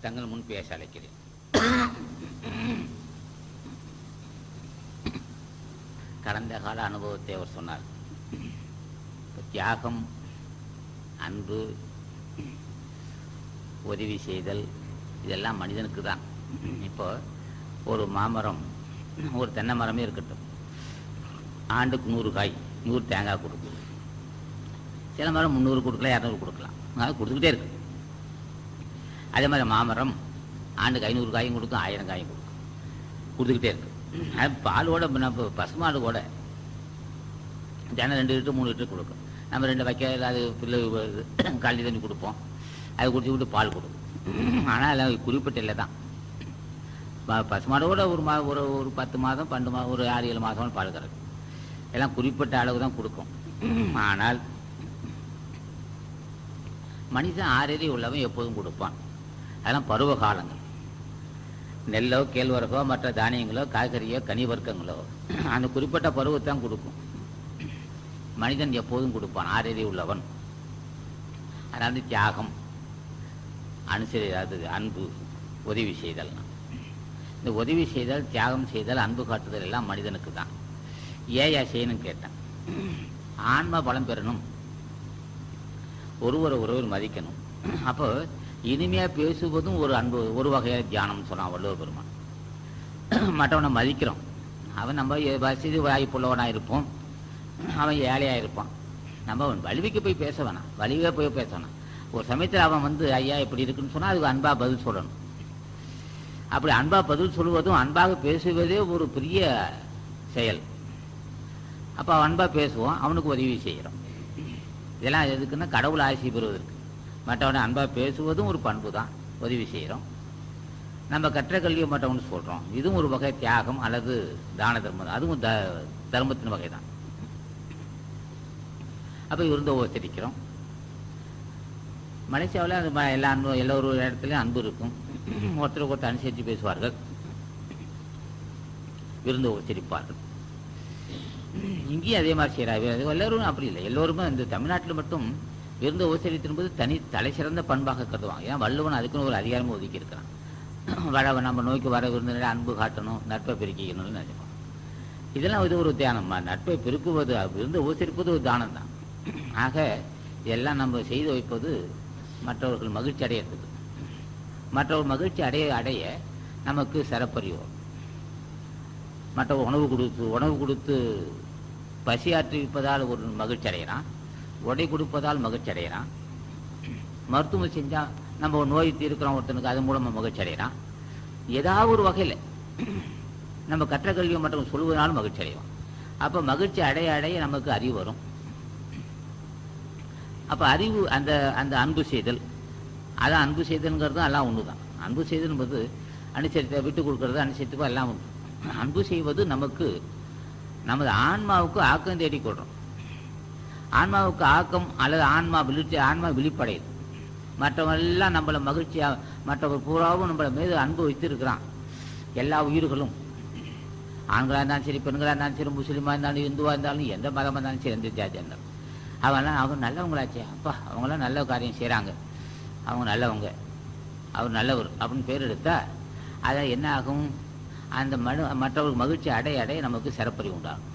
தங்கள் முன் பேச அழைக்கிறேன். கடந்த கால அனுபவத்தை அவர் சொன்னார். தியாகம், அன்பு, உதவி செய்தல் இதெல்லாம் மனிதனுக்கு தான். இப்போ ஒரு மாமரம், ஒரு தென்னை மரமே இருக்கட்டும், ஆண்டுக்கு 100 காய் 100 தேங்காய் கொடுக்கும். சில மரம் 300 கொடுக்கலாம், 200 கொடுக்கலாம், அது கொடுத்துக்கிட்டே இருக்கு. அதே மாதிரி மாமரம் ஆண்டுக்கு 500 காயும் கொடுக்கும், 1000 காயும் கொடுக்கும், கொடுத்துக்கிட்டே இருக்கு. அது பாலோட நம்ம பசுமாடு கூட தினம் 2 லிட்டர் 3 லிட்டர் கொடுக்கும். நம்ம 2 வைக்க அது பிள்ளை காலி தண்ணி கொடுப்போம், அது குடிச்சு விட்டு பால் கொடுக்கும். ஆனால் எல்லாம் குறிப்பிட்ட இல்லை தான். பசுமாடோட ஒரு 10 மாதம் 12 மாதம் ஒரு 6-7 மாதம் பால் கறக்கும். எல்லாம் குறிப்பிட்ட அளவு தான் கொடுக்கும். ஆனால் மனிதன் ஆறறி உள்ளவன் எப்போதும் கொடுப்பான். அதெல்லாம் பருவ காலங்கள். நெல்லோ கேழ்வரகோ மற்ற தானியங்களோ காய்கறியோ கனி வர்க்கங்களோ அந்த குறிப்பிட்ட பருவத்தான் கொடுக்கும். மனிதன் எப்போதும் கொடுப்பான், ஆறறி உள்ளவன். அதாவது தியாகம், அனுசரித்து அன்பு, உதவி செய்தல். இந்த உதவி செய்தல், தியாகம் செய்தல், அன்பு காட்டுதல் எல்லாம் மனிதனுக்கு தான். ஏயா செய்யணும்னு கேட்டேன். ஆன்மா பலம் பெறணும், ஒருவர் மதிக்கணும். அப்போ இனிமையா பேசுவதும் ஒரு அன்பு, ஒரு வகையான தியானம் சொன்னான் வள்ளுவர் பெருமான். மற்றவனை மதிக்கிறோம். அவன் நம்ம வசதி வாய்ப்புள்ளவனா இருப்போம், அவன் ஏழையா இருப்பான். நம்ம வலிமைக்கு போய் பேச வேணாம், வலிவே போய் பேச வேணாம். ஒரு சமயத்தில் அவன் ஐயா இப்படி இருக்குன்னு சொன்னா அதுக்கு அன்பா பதில் சொல்லணும். அப்படி அன்பா பதில் சொல்லுவதும் அன்பாக பேசுவதே ஒரு பெரிய செயல். அப்போ அன்பா பேசுவோம், அவனுக்கு உதவி செய்கிறோம். இதெல்லாம் எதுக்குன்னா கடவுள் ஆசி பெறுவதற்கு. மற்றவனை அன்பா பேசுவதும் ஒரு பண்பு தான், உதவி செய்கிறோம். நம்ம கற்ற கல்வியை மற்றவனு சொல்கிறோம், இதுவும் ஒரு வகை தியாகம் அல்லது தான தர்மம், அதுவும் தர்மத்தின் வகை தான். அப்போ விருந்த உபசரிக்கிறோம். மலேசியாவில் அது எல்லோரு இடத்துலையும் அன்பு இருக்கும். ஒருத்தருக்கு ஒருத்தர் அனுசரித்து பேசுவார்கள், விருந்து உபசரிப்பார்கள். இங்கேயும் அதே மாதிரி செய்கிறார்கள். எல்லோரும் அப்படி இல்லை. எல்லோருமே இந்த தமிழ்நாட்டில் மட்டும் விருந்து உபசரித்திருப்பது தனி தலை சிறந்த பண்பாக கருதுவாங்க. ஏன் வள்ளுவன் அதுக்குன்னு ஒரு அதிகாரமும் ஒதுக்கி இருக்கிறான். நம்ம நோய்க்கு வர விருந்தினரை அன்பு காட்டணும், நட்பை பெருக்கிக்கணும்னு நினைப்போம். இதெல்லாம் இது ஒரு தியானம். நட்பை பெருக்குவது, விருந்து உபசரிப்பது ஒரு தானம் தான். ஆக இதெல்லாம் நம்ம செய்து வைப்பது மற்றவர்கள் மகிழ்ச்சி அடையிறது. மற்றவர்கள் மகிழ்ச்சி அடைய அடைய நமக்கு சிறப்பறிவு. மற்ற உணவு கொடுத்து பசியாற்றுவிப்பதால் ஒரு மகிழ்ச்சி அடைகிறான், உடை கொடுப்பதால் மகிழ்ச்சி அடைகிறான், மருத்துவம் செஞ்சால் நம்ம ஒரு நோய் தீர்க்கிறோம் ஒருத்தனுக்கு, அது மூலமாக மகிழ்ச்சி அடைகிறான். ஏதாவது ஒரு வகையில் நம்ம கற்ற கல்வியை மற்றும் சொல்வதனாலும் மகிழ்ச்சி அடைவோம். அப்போ மகிழ்ச்சி அடைய அடைய நமக்கு அறிவு வரும். அப்போ அறிவு அந்த அந்த அன்பு செய்தல், அதான் அன்பு செய்தல்ங்கிறது எல்லாம் ஒன்று தான். அன்பு செய்தல் என்பது அனுசரித்து விட்டு கொடுக்கறது, அனுசரித்து எல்லாம் ஒன்று. அன்பு செய்வது நமக்கு நமது ஆன்மாவுக்கு ஆக்கம் தேடிக்கொள்கிறோம். ஆன்மாவுக்கு ஆக்கம் அல்லது ஆன்மா விழிப்படையுது. மற்றவெல்லாம் நம்மளை மகிழ்ச்சியாக, மற்றவர் பூராவும் நம்மளை மீது அன்பு வைத்திருக்கிறான். எல்லா உயிர்களும் ஆண்களாக இருந்தாலும் சரி, பெண்களாக இருந்தாலும் சரி, முஸ்லீமாக இருந்தாலும், இந்துவாக இருந்தாலும், எந்த மதமாக இருந்தாலும் சரி, எந்த ஜாதியாக இருந்தாலும், அவங்க நல்லவங்களாச்சே, அப்பா அவங்களாம் நல்ல காரியம் செய்கிறாங்க, அவங்க நல்லவங்க, அவர் நல்லவர் அப்படின்னு பேர் எடுத்தா அதை என்ன ஆகும்? அந்த மற்றவர்கள் மகிழ்ச்சி அடைய அடைய நமக்கு சிறப்பறிவு உண்டாகும்.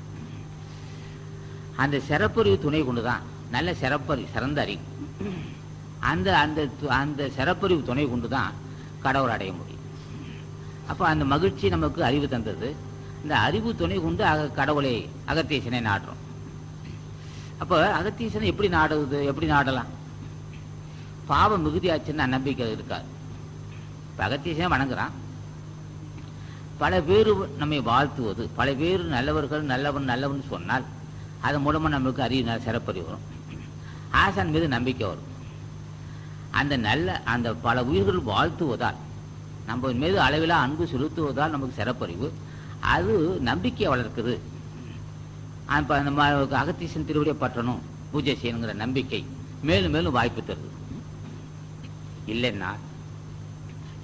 அந்த சிறப்பறிவு துணை கொண்டு தான் நல்ல சிறந்த அறிவு, அந்த அந்த அந்த சிறப்பறிவு துணை கொண்டு தான் கடவுள் அடைய முடியும். அப்போ அந்த மகிழ்ச்சி நமக்கு அறிவு தந்தது. இந்த அறிவு துணை கொண்டு கடவுளை அகத்தீசனை நாடுறோம். அப்போ அகத்தீசனை எப்படி நாடுவது? எப்படி நாடலாம்? பாவம் மிகுதியாச்சுன்னா நம்பிக்கை இருக்காது. இப்போ அகத்தீசனை வணங்குறான், பல பேர் நம்மை வாழ்த்துவது, பல பேர் நல்லவர்கள் நல்லவன் சொன்னால் அதன் மூலமாக நமக்கு அறிவு சிறப்பறி வரும், ஆசான் மீது நம்பிக்கை வரும். அந்த பல உயிர்கள் வாழ்த்துவதால், நம்ம மீது அளவிலா அன்பு செலுத்துவதால் நமக்கு சிறப்பறிவு, அது நம்பிக்கையை வளர்க்குது. இப்போ நம்ம அகத்தீசன் திருவடியை பற்றணும், பூஜை செய்யணுங்கிற நம்பிக்கை மேலும் மேலும் வாய்ப்பு தருது. இல்லைன்னா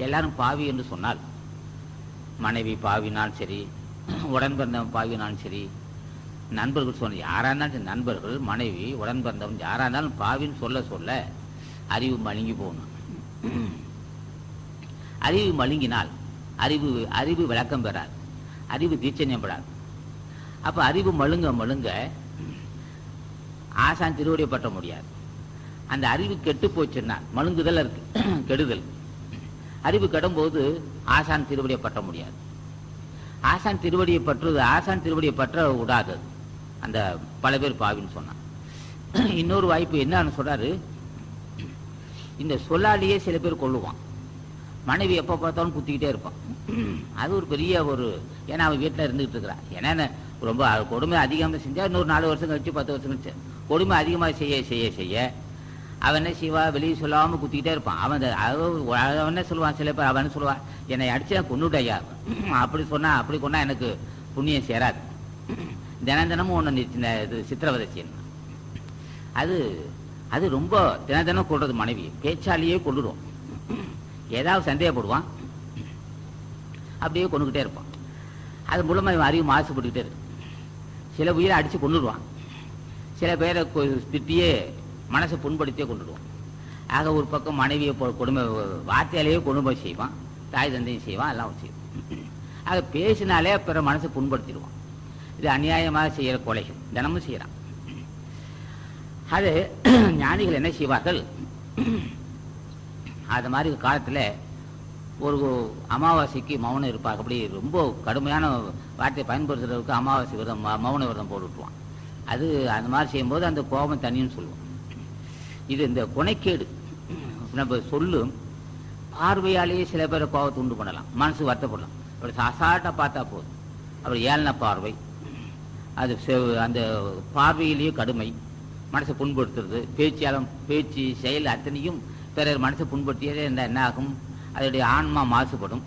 எல்லாரும் பாவி என்று சொன்னால், மனைவி பாவினாலும் சரி, உடன் பிறந்தவன் பாவினாலும் சரி, நண்பர்கள் சொன்ன யாராக இருந்தாலும், நண்பர்கள், மனைவி, உடன் பிறந்தவன் யாராக இருந்தாலும் பாவின்னு சொல்ல சொல்ல அறிவு மழுங்கி போகணும். அறிவு மழுங்கினால் அறிவு விளக்கம் பெறாது, அறிவு தீட்சண்யப்படாது. அப்ப அறிவு மழுங்க ஆசான் திருவடியை பற்ற முடியாது. அந்த அறிவு கெட்டு போச்சுன்னா மழுங்குதல் இருக்கு, கெடுதல். அறிவு கெடும்போது ஆசான் திருவடியை பற்ற முடியாது. ஆசான் திருவடியை பற்ற விடாது. அந்த பல பேர் பாவின்னு சொன்னான். இன்னொரு வாய்ப்பு என்னன்னு சொல்றாரு, இந்த சொல்லாலேயே சில பேர் கொள்ளுவான். மனைவி எப்போ பார்த்தாலும் குத்திக்கிட்டே இருப்பான். அது ஒரு பெரிய ஏன்னா அவன் வீட்டில் இருந்துகிட்டு இருக்கிறான். ஏன்னா ரொம்ப கொடுமை அதிகமாக செஞ்சா இன்னொரு 4 வருஷம் கழிச்சு 10 வருஷம் கழிச்சு கொடுமை அதிகமாக செய்ய அவன் என்ன செய்வா, வெளியே சொல்லாமல் குத்திக்கிட்டே இருப்பான். அவன் என்ன சொல்லுவான், சில பேர் அவன் என்ன சொல்லுவான், என்னை அடிச்சா கொண்டுடையா, அப்படி கொண்டா எனக்கு புண்ணியம் சேராது, தினமும் ஒன்று சித்திரவதை செய்யணும். அது ரொம்ப தினம் கொள்றது. மனைவி பேச்சாலேயே கொண்டுடும். ஏதாவது சந்தேகப்படுவான், அப்படியே கொண்டுகிட்டே இருப்பான். அது மூலமாக அறிவு மாசுபட்டுக்கிட்டே இருக்கு. சில உயிரை அடித்து கொண்டுடுவான், சில பேரை திட்டியே மனசை புண்படுத்தியே கொண்டுடுவான். ஆக ஒரு பக்கம் மனைவியை கொடுமை வார்த்தையாலேயே கொடுமை செய்வான், தாய் தந்தையும் செய்வான், எல்லாம் செய்வான். ஆக பேசினாலே பிற மனசை புண்படுத்திடுவான். இது அநியாயமாக செய்கிற கொலைகள் தினமும் செய்கிறான். அது ஞானிகள் என்ன செய்வார்கள், அது மாதிரி காலத்தில் ஒரு அமாவாசைக்கு மௌனம் இருப்பாங்க. அப்படி ரொம்ப கடுமையான வார்த்தையை பயன்படுத்துறதுக்கு அமாவாசை விரதம் மௌன விரதம் போட்டு விட்டுருவான். அது அந்த மாதிரி செய்யும்போது அந்த கோபம் தனின்னு சொல்லுவோம். இது இந்த கொனைக்கேடு நம்ம சொல்லும் பார்வையாலேயே சில பேரை கோபத்தை உண்டு பண்ணலாம், மனசு வருத்தப்படலாம். அப்படி அசால்ட்டாக பார்த்தா போதும். அப்படி ஏளன பார்வை, அது அந்த பார்வையிலேயே கடுமை, மனசை புண்படுத்துறது, பேச்சு செயல் அத்தனையும் பிறர் மனசை புண்படுத்தியதே என்ன ஆகும், அதனுடைய ஆன்மா மாசுபடும்.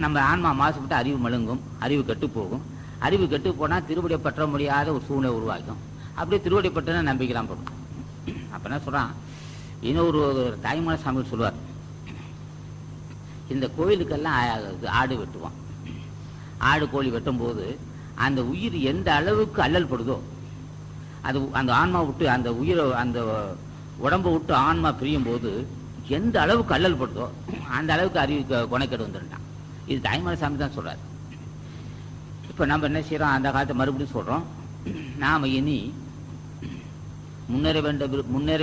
நம்ம ஆன்மா மாசுபட்டு அறிவு மழுங்கும், அறிவு கெட்டு போகும். அறிவு கெட்டு போனால் திருவடியை பற்ற முடியாத ஒரு சூழ்நிலை உருவாக்கும். அப்படியே திருவடி பற்றின நம்பிக்கைலாம் போடும். அப்போ என்ன சொல்கிறான், இன்னொரு தாய்மான சாமி சொல்லுவார், இந்த கோயிலுக்கெல்லாம் ஆடு வெட்டுவான். ஆடு கோழி வெட்டும்போது அந்த உயிர் எந்த அளவுக்கு அல்லல் படுதோ, அது அந்த ஆன்மா விட்டு அந்த உயிரை அந்த உடம்பை விட்டு ஆன்மா பிரியும் போது எந்த அளவுக்கு அல்லல் படுதோ அந்த அளவுக்கு அறிவு கொனைக்கேடு வந்துட்டான். இது தாய்மான சாமி தான் சொல்றாரு. இப்போ நம்ம என்ன செய்யறோம், அந்த காலத்தை மறுபடியும் சொல்றோம், நாம இனி முன்னேற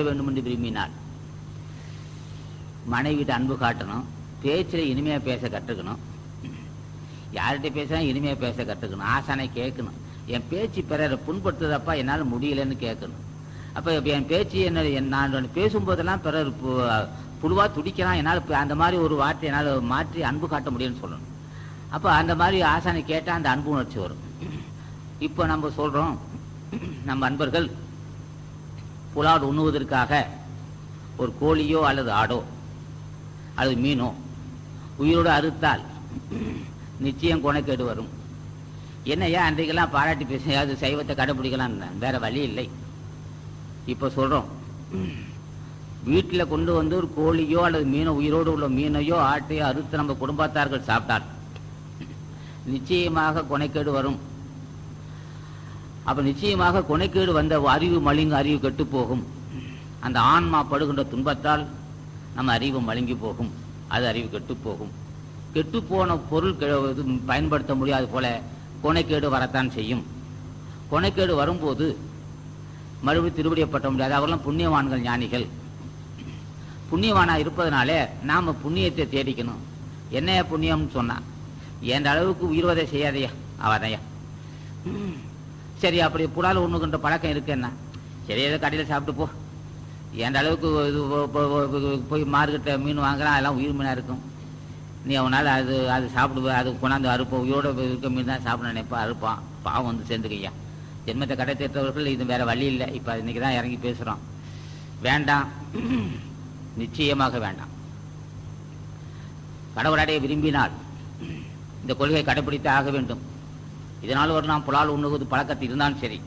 வேண்டும் என்று விரும்பினால் மனைவிட்ட அன்பு காட்டணும், பேச்சில் இனிமையா பேச கற்றுக்கணும், யார்கிட்ட பேச இனிமையா பேச கற்றுக்கணும், ஆசானை கேட்கணும். என் பேச்சு பிறரை புண்படுத்துறதப்பா என்னால் முடியலன்னு கேட்கணும். அப்போ என் பேச்சு நான் பேசும்போதெல்லாம் பிறர் புழுவா துடிக்கிறான், என்னால் அந்த மாதிரி ஒரு வார்த்தை என்னால் மாற்றி அன்பு காட்ட முடியும்னு சொல்லணும். அப்போ அந்த மாதிரி ஆசானை கேட்டால் அந்த அன்பு உணர்ச்சி வரும். இப்போ நம்ம சொல்கிறோம், நம்ம அன்பர்கள் புலாடு உண்ணுவதற்காக ஒரு கோழியோ அல்லது ஆடோ அல்லது மீனோ உயிரோடு அறுத்தால் நிச்சயம் கொனைக்கேடு வரும். என்னையா அன்றைக்கெல்லாம் பாராட்டி பேச அது சைவத்தை கடைபிடிக்கலாம், வேற வழி இல்லை. இப்போ சொல்கிறோம், வீட்டில் கொண்டு வந்து ஒரு கோழியோ அல்லது மீனோ உயிரோடு உள்ள மீனையோ ஆட்டையோ அறுத்து நம்ம குடும்பத்தார்கள் சாப்பிட்டால் நிச்சயமாக கொனைக்கேடு வரும். அப்போ நிச்சயமாக கொனைக்கேடு வந்த அறிவு மழுங்க அறிவு கெட்டு போகும். அந்த ஆன்மா படுகின்ற துன்பத்தால் நம்ம அறிவு மழுங்கி போகும், அது அறிவு கெட்டு போகும். கெட்டு போன பொருள் பயன்படுத்த முடியாது போல கொனைக்கேடு வரத்தான் செய்யும். கொனைக்கேடு வரும்போது மறுபடியும் திருவடியை பற்ற முடியாது. அவர்களும் புண்ணியவான்கள், ஞானிகள். புண்ணியவானா இருப்பதனாலே நாம புண்ணியத்தை தேடிக்கணும். என்னைய புண்ணியம்னு சொன்னா, எந்த அளவுக்கு உயிர்வதை செய்யாதையா அவதையா, சரி அப்படி புலால் ஒண்ணுகின்ற பழக்கம் இருக்குன்னா சரி ஏதோ கடையில் சாப்பிட்டு போ, எந்த அளவுக்கு போய் மார்க்கெட்டை மீன் வாங்குறான், எல்லாம் உயிர் மீனா இருக்கும், நீ அவனால் அது சாப்பிடுவ, அது கொண்டாந்து அறுப்போம், உயிரோட இருக்க மீன் தான் சாப்பிட நினைப்பா, அறுப்பான், பாவம் வந்து சேர்ந்துக்கையா. ஜென்மத்தை கடை தேற்றவர்கள் இது வேற வழி இல்லை. இப்போ இன்னைக்கு தான் இறங்கி பேசுகிறோம். வேண்டாம், நிச்சயமாக வேண்டாம். கடவுளடைய விரும்பினால் இந்த கொள்கையை கடைபிடித்து ஆக வேண்டும். இதனால் ஒரு நாம் புலால் உண்ணுவது பழக்கத்தில் இருந்தாலும் சரி.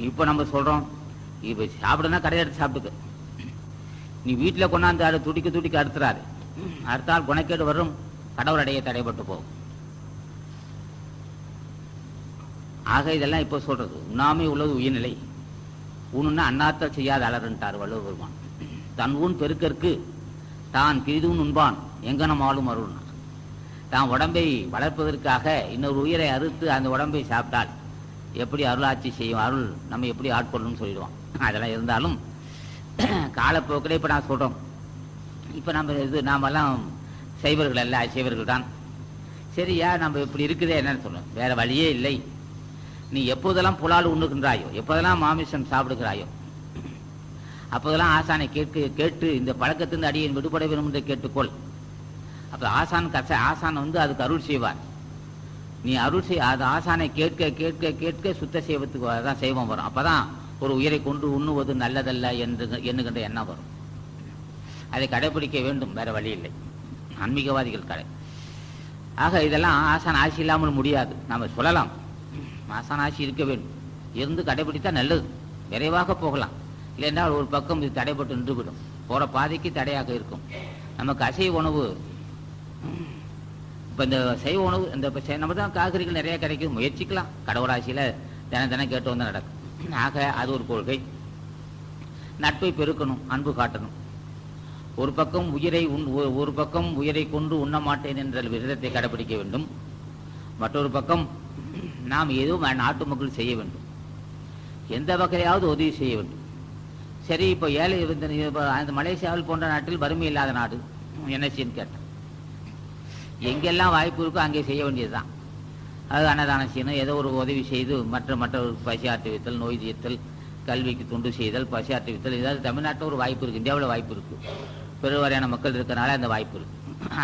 இப்போ நம்ம சொல்கிறோம், இப்போ சாப்பிடுனா கடையை எடுத்து சாப்பிட்டுக்க, நீ வீட்டில் கொண்டாந்து அதை துடிக்க அறுத்துறாரு, அறுத்தால் குணக்கேடு வரும், கடவுளடைய தடைப்பட்டு போகும். ஆக இதெல்லாம் இப்போ சொல்றது உண்ணாமை உள்ளது உயிர்நிலை. ஊனுன்னா அண்ணாத்தல் செய்யாத அலறுன்ட்டார் வள்ளுவர் பெருமான். தன் ஊன் பெருக்கற்கு தான் பிரிதும் உண்பான் எங்கனம் ஆளும் அருள். தான் உடம்பை வளர்ப்பதற்காக இன்னொரு உயிரை அறுத்து அந்த உடம்பை சாப்பிட்டால் எப்படி அருளாட்சி செய்யும், அருள் நம்ம எப்படி ஆட்கொள்ளணும்னு சொல்லிடுவோம். அதெல்லாம் இருந்தாலும் காலப்போக்கில் இப்போ நான் சொல்கிறோம், இப்போ நாமெல்லாம் சைவர்கள் அல்ல, அசைவர்கள் தான். சரியா, நம்ம இப்படி இருக்குதே என்னன்னு சொல்லுவோம், வேறு வழியே இல்லை. நீ எப்போதெல்லாம் புலால் உண்ணுகின்றாயோ, எப்போதெல்லாம் மாமிசம் சாப்பிடுகிறாயோ, அப்போதெல்லாம் ஆசானை கேட்டு இந்த பழக்கத்திலிருந்து அடியேன் விடுபட வேணும் என்று கேட்டுக்கொள். அப்போ ஆசான் அதுக்கு அருள் செய்வார். நீ அருள் செய், அது ஆசானை கேட்க கேட்க கேட்க சுத்த செய்வத்துக்கு தான் செய்வம் வரும். அப்போதான் ஒரு உயிரை கொண்டு உண்ணுவது நல்லதல்ல எண்ணுகின்ற எண்ணம் வரும். அதை கடைபிடிக்க வேண்டும், வேற வழி இல்லை. ஆன்மீகவாதிகள் கடை. ஆக இதெல்லாம் ஆசான் ஆசி இல்லாமல் முடியாது. நம்ம சொல்லலாம், ஆசான் ஆசி இருக்க வேண்டும், இருந்து கடைபிடித்தா நல்லது, விரைவாக போகலாம். இல்லைன்றால் ஒரு பக்கம் இது தடைப்பட்டு நின்றுவிடும், போகிற பாதைக்கு தடையாக இருக்கும். நமக்கு அசைவ உணவு, இப்போ இந்த சைவ உணவு, இந்த நம்ம தான் காய்கறிகள் நிறைய கிடைக்கும், முயற்சிக்கலாம். கடவுளாசியில் தினம் கேட்டு வந்தால் நடக்கும். ஆக அது ஒரு கொள்கை. நட்பை பெருக்கணும், அன்பு காட்டணும். ஒரு பக்கம் உயிரை கொண்டு உண்ண மாட்டேன் என்ற விரதத்தை கடைபிடிக்க வேண்டும். மற்றொரு பக்கம் நாம் ஏதோ நாட்டு மக்கள் செய்ய வேண்டும், எந்த வகையாவது உதவி செய்ய வேண்டும். சரி, இப்போ ஏழை அந்த மலேசியாவில் போன்ற நாட்டில் வறுமை இல்லாத நாடு என்ன செய்யன்னு கேட்டேன். எங்கெல்லாம் வாய்ப்பு இருக்கோ அங்கே செய்ய வேண்டியதுதான். அது அன்னதானம் செய்யணும், ஏதோ ஒரு உதவி செய்து மற்ற பசி ஆற்றுவித்தல், நோய் தீர்த்தல், கல்விக்கு தொண்டு செய்தல், பசி ஆற்றுவித்தல். ஏதாவது தமிழ்நாட்டில் ஒரு வாய்ப்பு இருக்குது, இந்தியாவில் வாய்ப்பு இருக்குது, பெருவாரியான மக்கள் இருக்கிறனால அந்த வாய்ப்பு இருக்கு.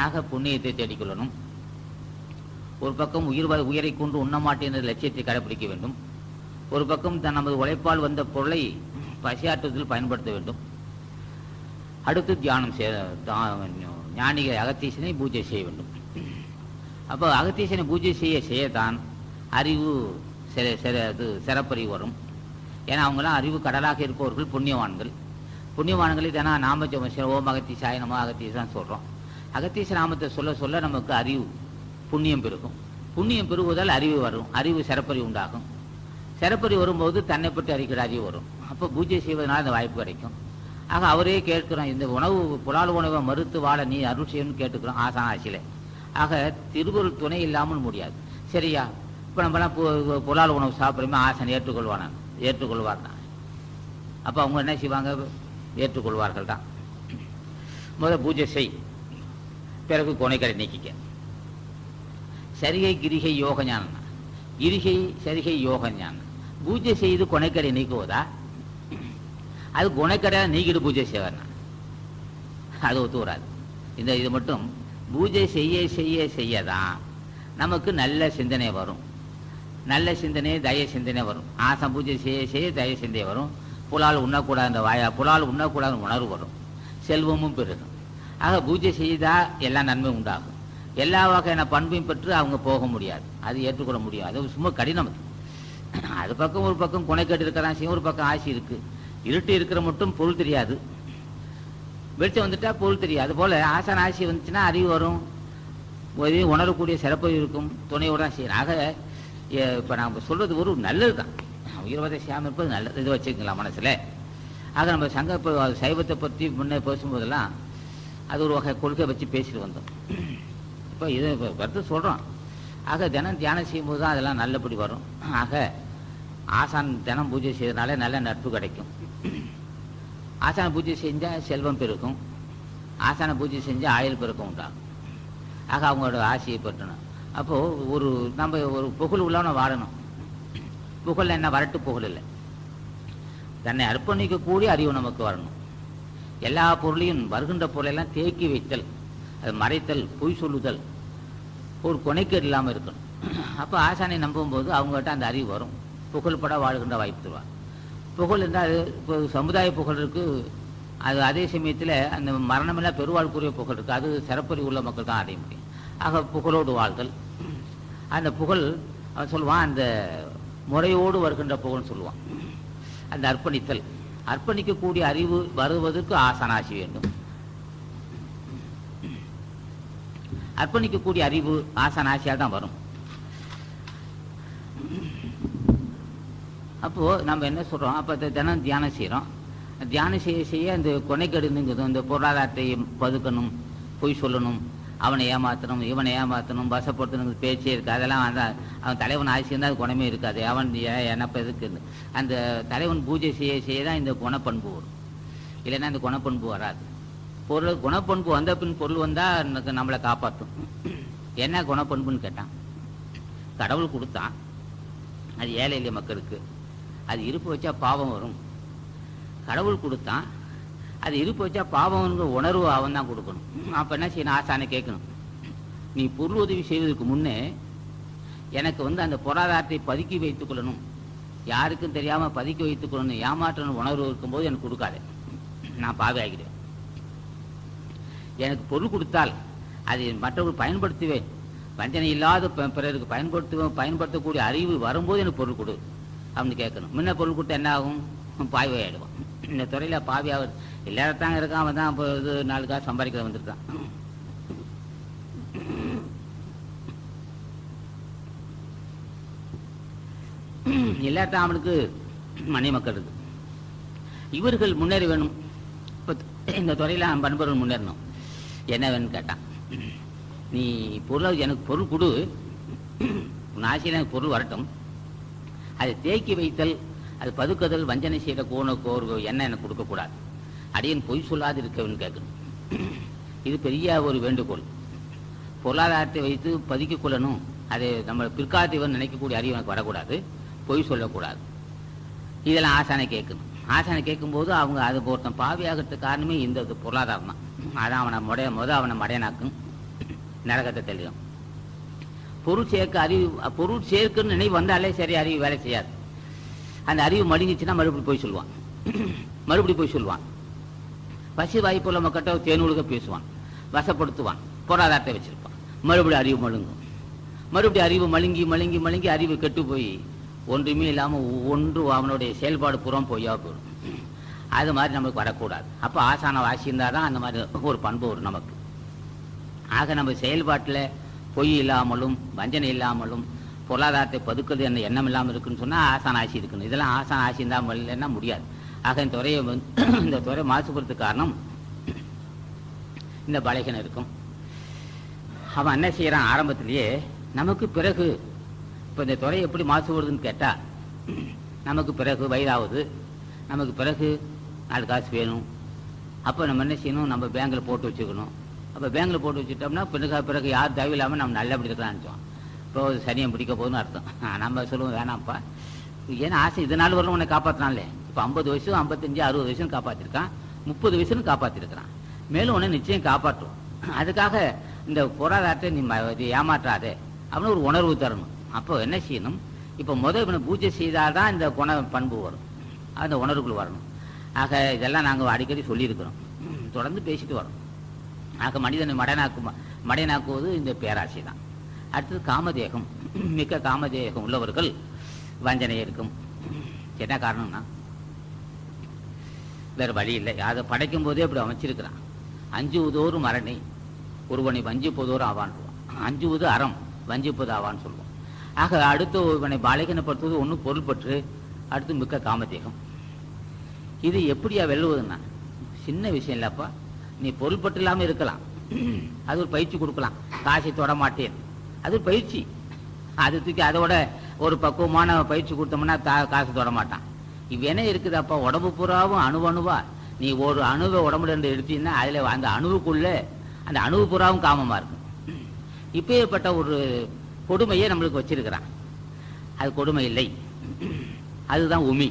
ஆக புண்ணியத்தை தேடிக்கொள்ளணும். ஒரு பக்கம் உயிரை கொண்டு உண்ண மாட்டேன் என்ற லட்சியத்தை கடைபிடிக்க வேண்டும். ஒரு பக்கம் நமது உழைப்பால் வந்த பொருளை பசியாற்றுவதில் பயன்படுத்த வேண்டும். அடுத்து தியானம் ஞானிக அகத்தீசனை பூஜை செய்ய வேண்டும். அப்போ அகத்தீசனை பூஜை செய்யத்தான் அறிவு சிறப்பறிவு வரும். ஏன்னா அவங்களாம் அறிவு கடலாக இருப்பவர்கள் புண்ணியவான்கள். புண்ணியவான்களை தினம் நாம ஓம் அகத்தீசாய நம அகத்தீசான்னு சொல்கிறோம். அகத்தீச நாமத்தை சொல்ல சொல்ல நமக்கு அறிவு புண்ணியம் பெருகும். புண்ணியம் பெருகுவதால் அறிவு வரும், அறிவு சிறப்பறிவு உண்டாகும். சிறப்பறிவு வரும்போது தன்னை பற்றி அறிக்கிற அறிவு வரும். அப்போ பூஜை செய்வதனால் அந்த வாய்ப்பு கிடைக்கும். ஆக அவரே கேட்கிறோம், இந்த புலால் உணவை மறுத்து வாழ நீ அருள் செய்யணும்னு கேட்டுக்கிறோம் ஆசான ஆசியில். ஆக திருவருள் துணை இல்லாமல் முடியாது. சரியா, இப்போ நம்மலாம் புலால் உணவு சாப்பிட்றோமே, ஆசனை ஏற்றுக்கொள்வார் தான். அப்போ அவங்க என்ன செய்வாங்க, ஏற்றுக்கொள்வார்கள் தான். முதல் பூஜை செய், பிறகு கொனைக்கடை நீக்கிக்க. சரிகை கிரிகை யோக ஞானம், கிரிகை சரிகை யோக ஞானம். பூஜை செய்து கொனைக்கடை நீக்குவதா, அது குணக்கடையாக நீக்கிட்டு பூஜை செய்வார், அது ஒத்து வராது. இது மட்டும் பூஜை செய்யதான் நமக்கு நல்ல சிந்தனை வரும். நல்ல சிந்தனை தய சிந்தனை வரும். ஆசம் பூஜை செய்ய தய சிந்தனை வரும். புலால் உண்ணக்கூடாத உணர்வு வரும். செல்வமும் பெருகும். ஆக பூஜை செய்தால் எல்லா நன்மை உண்டாகும். எல்லா வகையான பண்பையும் பெற்று அவங்க போக முடியாது, அது ஏற்றுக்கொள்ள முடியும். அது சும்மா கடினம். அது பக்கம் ஒரு பக்கம் குணைக்கட்டு இருக்கிறான் செய்யும், ஒரு பக்கம் ஆசி இருக்கு. இருட்டு இருக்கிற மட்டும் பொருள் தெரியாது, வெளிச்சம் வந்துட்டா பொருள் தெரியாது. அதுபோல் ஆசான ஆசி வந்துச்சுன்னா அறிவு வரும், உணரக்கூடிய சிறப்பு இருக்கும், துணையோட தான் செய்யணும். ஆக இப்போ நம்ம சொல்கிறது ஒரு நல்லது தான். உயிர்வதை செய்யாமல் இருப்பது நல்லது, இது வச்சுக்கலாம் மனசில். ஆக நம்ம இப்போ சைவத்தை பற்றி முன்னே பேசும்போதெல்லாம் அது ஒரு வகை கொள்கை வச்சு பேசிட்டு வந்தோம். இப்போ இது கருத்து சொல்கிறோம். ஆக தினம் தியானம் செய்யும்போது தான் அதெல்லாம் நல்லபடி வரும். ஆக ஆசான் தினம் பூஜை செய்யறதுனால நல்ல நட்பு கிடைக்கும். ஆசான பூஜை செஞ்சால் செல்வம் பெருக்கும், ஆசான பூஜை செஞ்சால் ஆயுள் பெருக்கம் உண்டாகும். ஆக அவங்களோட ஆசையை பெற்றணும். அப்போது நம்ம ஒரு புகழ் உள்ளவனை வாழணும். புகழ் என்ன, வரட்டு புகழ் இல்லை, தன்னை அர்ப்பணிக்கக்கூடிய அறிவு நமக்கு வரணும். எல்லா பொருளையும் வருகின்ற பொருளெல்லாம் தேக்கி வைத்தல், அது மறைத்தல், பொய் சொல்லுதல், ஒரு கொனைக்கேடு இல்லாமல் இருக்கணும். அப்போ ஆசானை நம்பும்போது அவங்ககிட்ட அந்த அறிவு வரும், புகழ்பட வாழ்கின்ற வாய்ப்பு தருவார். புகழ் என்றால் இப்போ சமுதாய புகழ் இருக்குது, அது அதே சமயத்தில் அந்த மரணமெல்லாம் பெருவாழ்க்குரிய புகழ் இருக்குது, அது சிறப்பறி உள்ள மக்கள் தான் அடைய முடியும். ஆக புகழோடு வாழ்தல், அந்த புகழ் அவன் சொல்லுவான், அந்த முறையோடு வருகின்ற புகழ்னு சொல்லுவான். அந்த அர்ப்பணித்தல், அர்ப்பணிக்கக்கூடிய அறிவு வருவதற்கு ஆசானாசி வேண்டும். அர்ப்பணிக்கக்கூடிய அறிவு ஆசானாசியால் தான் வரும். அப்போது நம்ம என்ன சொல்கிறோம், அப்போ தினம் தியானம் செய்கிறோம். தியானம் செய்ய செய்ய இந்த கொனைக்கெடுங்கிறது இந்த பொருளாதாரத்தை பதுக்கணும், பொய் சொல்லணும், அவனை ஏமாற்றணும், இவனை ஏமாற்றணும், வசப்படுத்தணும் பேச்சே இருக்குது. அதெல்லாம் அவன் தலைவன் ஆட்சி இருந்தால் அது குணமே இருக்காது. அவன் என்னப்ப எதுக்கு அந்த தலைவன் பூஜை செய்ய செய்ய தான் இந்த குணப்பண்பு வரும். இல்லைன்னா இந்த குணப்பண்பு வராது. பொருள் குணப்பண்பு வந்த பின் பொருள் வந்தால் நம்மளை காப்பாற்றும். என்ன குணப்பண்புன்னு கேட்டான். கடவுள் கொடுத்தான், அது ஏழை எளிய மக்களுக்கு. அது இருப்பு வச்சா பாவம் வரும். கடவுள் கொடுத்தான், அது இருப்பு வச்சா பாவம்ங்கிற உணர்வு அவன் தான் கொடுக்கணும். அப்போ என்ன செய்யணும்? ஆசானை கேட்கணும், நீ பொருள் உதவி செய்வதற்கு முன்னே எனக்கு அந்த பொருளாதாரத்தை பதுக்கி வைத்துக் கொள்ளணும், யாருக்கும் தெரியாமல் பதுக்கி வைத்துக் கொள்ளணும், ஏமாற்றணும் உணர்வு இருக்கும்போது எனக்கு கொடுக்காது, நான் பாவி ஆகிடுவேன். எனக்கு பொருள் கொடுத்தால் அதை மற்றவர்கள் பயன்படுத்துவேன், வஞ்சனை இல்லாத பிறருக்கு பயன்படுத்தக்கூடிய அறிவு வரும்போது எனக்கு பொருள் கொடு அப்படின்னு கேட்கணும். முன்ன பொருள் கொடுத்தா என்ன ஆகும்? பாவி ஆகிடுவான். இந்த துறையில் பாவியாக எல்லாத்தாங்க இருக்கான். அவன் தான் இப்போ இது 4 காசு சம்பாதிக்கிற வந்துருக்கான். எல்லாத்தான் அவனுக்கு மனை மக்கள் இருக்கு. இவர்கள் முன்னேறி வேணும். இப்போ இந்த துறையில் பண்பர்கள் முன்னேறணும். என்ன வேணும்னு கேட்டான், நீ பொருள் எனக்கு பொருள் கொடு, உன் ஆசையில் எனக்கு பொருள் வரட்டும், அதை தேக்கி வைத்தல், அது பதுக்குதல், வஞ்சனை செய்த கோர்வு என்ன எனக்கு கொடுக்கக்கூடாது, அடியன் பொய் சொல்லாது இருக்கவன்னு கேட்கணும். இது பெரிய ஒரு வேண்டுகோள். பொருளாதாரத்தை வைத்து பதுக்கிக் கொள்ளணும், அதை நம்ம பிற்காலத்தை நினைக்கக்கூடிய அறிவு எனக்கு வரக்கூடாது, பொய் சொல்லக்கூடாது. இதெல்லாம் ஆசானை கேட்கணும். ஆசானை கேட்கும்போது அவங்க அது ஒருத்தன் பாவியாகிறதுக்கு காரணமே இந்த பொருளாதாரம் தான். அதான் அவனை மடையனாக்கும், நரகத்தை தெளியும். பொருள் சேர்க்க அறிவு, பொருள் சேர்க்குன்னு நினைவு வந்தாலே சரி, அறிவு வேலை செய்யாது. அந்த அறிவு மடிஞ்சிச்சுன்னா மறுபடி போய் சொல்லுவான். பசி வாய்ப்புள்ள மக்கட்ட தேனூலுக பேசுவான், வசப்படுத்துவான், பொருளாதாரத்தை வச்சிருப்பான். மறுபடியும் அறிவு மழுங்கும். மறுபடியும் அறிவு மழுங்கி அறிவு கெட்டு போய் ஒன்றுமே இல்லாமல் அவனுடைய செயல்பாடு புறம் பொய்யா போயிடும். அது மாதிரி நமக்கு வரக்கூடாது. அப்போ ஆசான வாசி இருந்தால் தான் அந்த மாதிரி ஒரு பண்பு வரும் நமக்கு. ஆக நம்ம செயல்பாட்டில் பொய் இல்லாமலும் வஞ்சனை இல்லாமலும் பொருளாதாரத்தை பதுக்குறது என்ன எண்ணம் இல்லாமல் இருக்குன்னு சொன்னால் ஆசான ஆசி இருக்கணும். இதெல்லாம் ஆசான ஆசி இருந்தால் இல்லைன்னா முடியாது. ஆக இந்த துறை மாசுபடுறதுக்கு காரணம் இந்த பலகீனம் இருக்கும். அவன் என்ன செய்கிறான்? ஆரம்பத்திலேயே நமக்கு பிறகு இப்போ இந்த துறை எப்படி மாசுபடுதுன்னு கேட்டால், நமக்கு பிறகு வயதாகுது, நமக்கு பிறகு 4 காசு வேணும். அப்போ நம்ம என்ன செய்யணும்? நம்ம பேங்கில் போட்டு வச்சுக்கணும். அப்போ பேங்கில் போட்டு வச்சுட்டோம்னா பிறகு யார் தேவையில்லாமல் நம்ம நல்லபடி இருக்கலாம்னு நினச்சோம். இப்போ சனியம் பிடிக்க போகுதுன்னு அர்த்தம். நம்ம சொல்லுவோம் வேணாம்ப்பா, ஏன்னா ஆசை இதனால் வரணும் உன்னை காப்பாற்றினாலே. இப்போ 50 வயசு 55 60 வயசுன்னு காப்பாற்றிருக்கான், 30 வயசுன்னு காப்பாற்றிருக்கிறான், மேலும் உன்னை நிச்சயம் காப்பாற்றும். அதுக்காக இந்த பொருளாதாரத்தை நீ ஏமாற்றாதே அப்படின்னு ஒரு உணர்வு தரணும். அப்போ என்ன செய்யணும்? இப்போ இவனை பூஜை செய்தால்தான் இந்த பண்பு வரும், அந்த உணர்வுகள் வரணும். ஆக இதெல்லாம் நாங்கள் அடிக்கடி சொல்லியிருக்கிறோம், தொடர்ந்து பேசிட்டு வரோம். ஆக மனிதனை மடையனாக்குவது இந்த பேராசை தான். அடுத்தது காமதேகம். மிக்க காமதேகம் உள்ளவர்கள் வஞ்சனை இருக்கும். என்ன காரணம்னா வேறு வழி இல்லை. அதை படைக்கும் போதே அப்படி அமைச்சிருக்கிறான். அஞ்சுவதோறும் அரணை, ஒருவனை வஞ்சிப்பதோறும் ஆவான். அஞ்சுவது அறம், வஞ்சிப்பது ஆவான்னு சொல்லுவோம். ஆக அடுத்து இவனை பாலகீனப்படுத்துவது ஒன்று பொருள்பற்று, அடுத்து மிக்க காமதேகம். இது எப்படியா வெல்லுவதுன்னா சின்ன விஷயம் இல்லப்பா. நீ பொருள்பட்டு இல்லாமல் இருக்கலாம், அது ஒரு பயிற்சி கொடுக்கலாம். காசை தொட மாட்டேன், அது ஒரு பயிற்சி. அது தூக்கி அதோட ஒரு பக்குவமான பயிற்சி கொடுத்தோம்னா காசு தொட மாட்டான். இவனே இருக்குதாப்பா, உடம்பு பூராவும் அணுவா. நீ ஒரு அணுவை உடம்புல இருந்து எடுத்தீங்கன்னா அதில் அந்த அணுவுக்குள்ள அந்த அணுவு பூராவும் காமமாக இருக்கும். இப்பேற்பட்ட ஒரு கொடுமையை நம்மளுக்கு வச்சிருக்கிறான். அது கொடுமை இல்லை, அதுதான் உமி.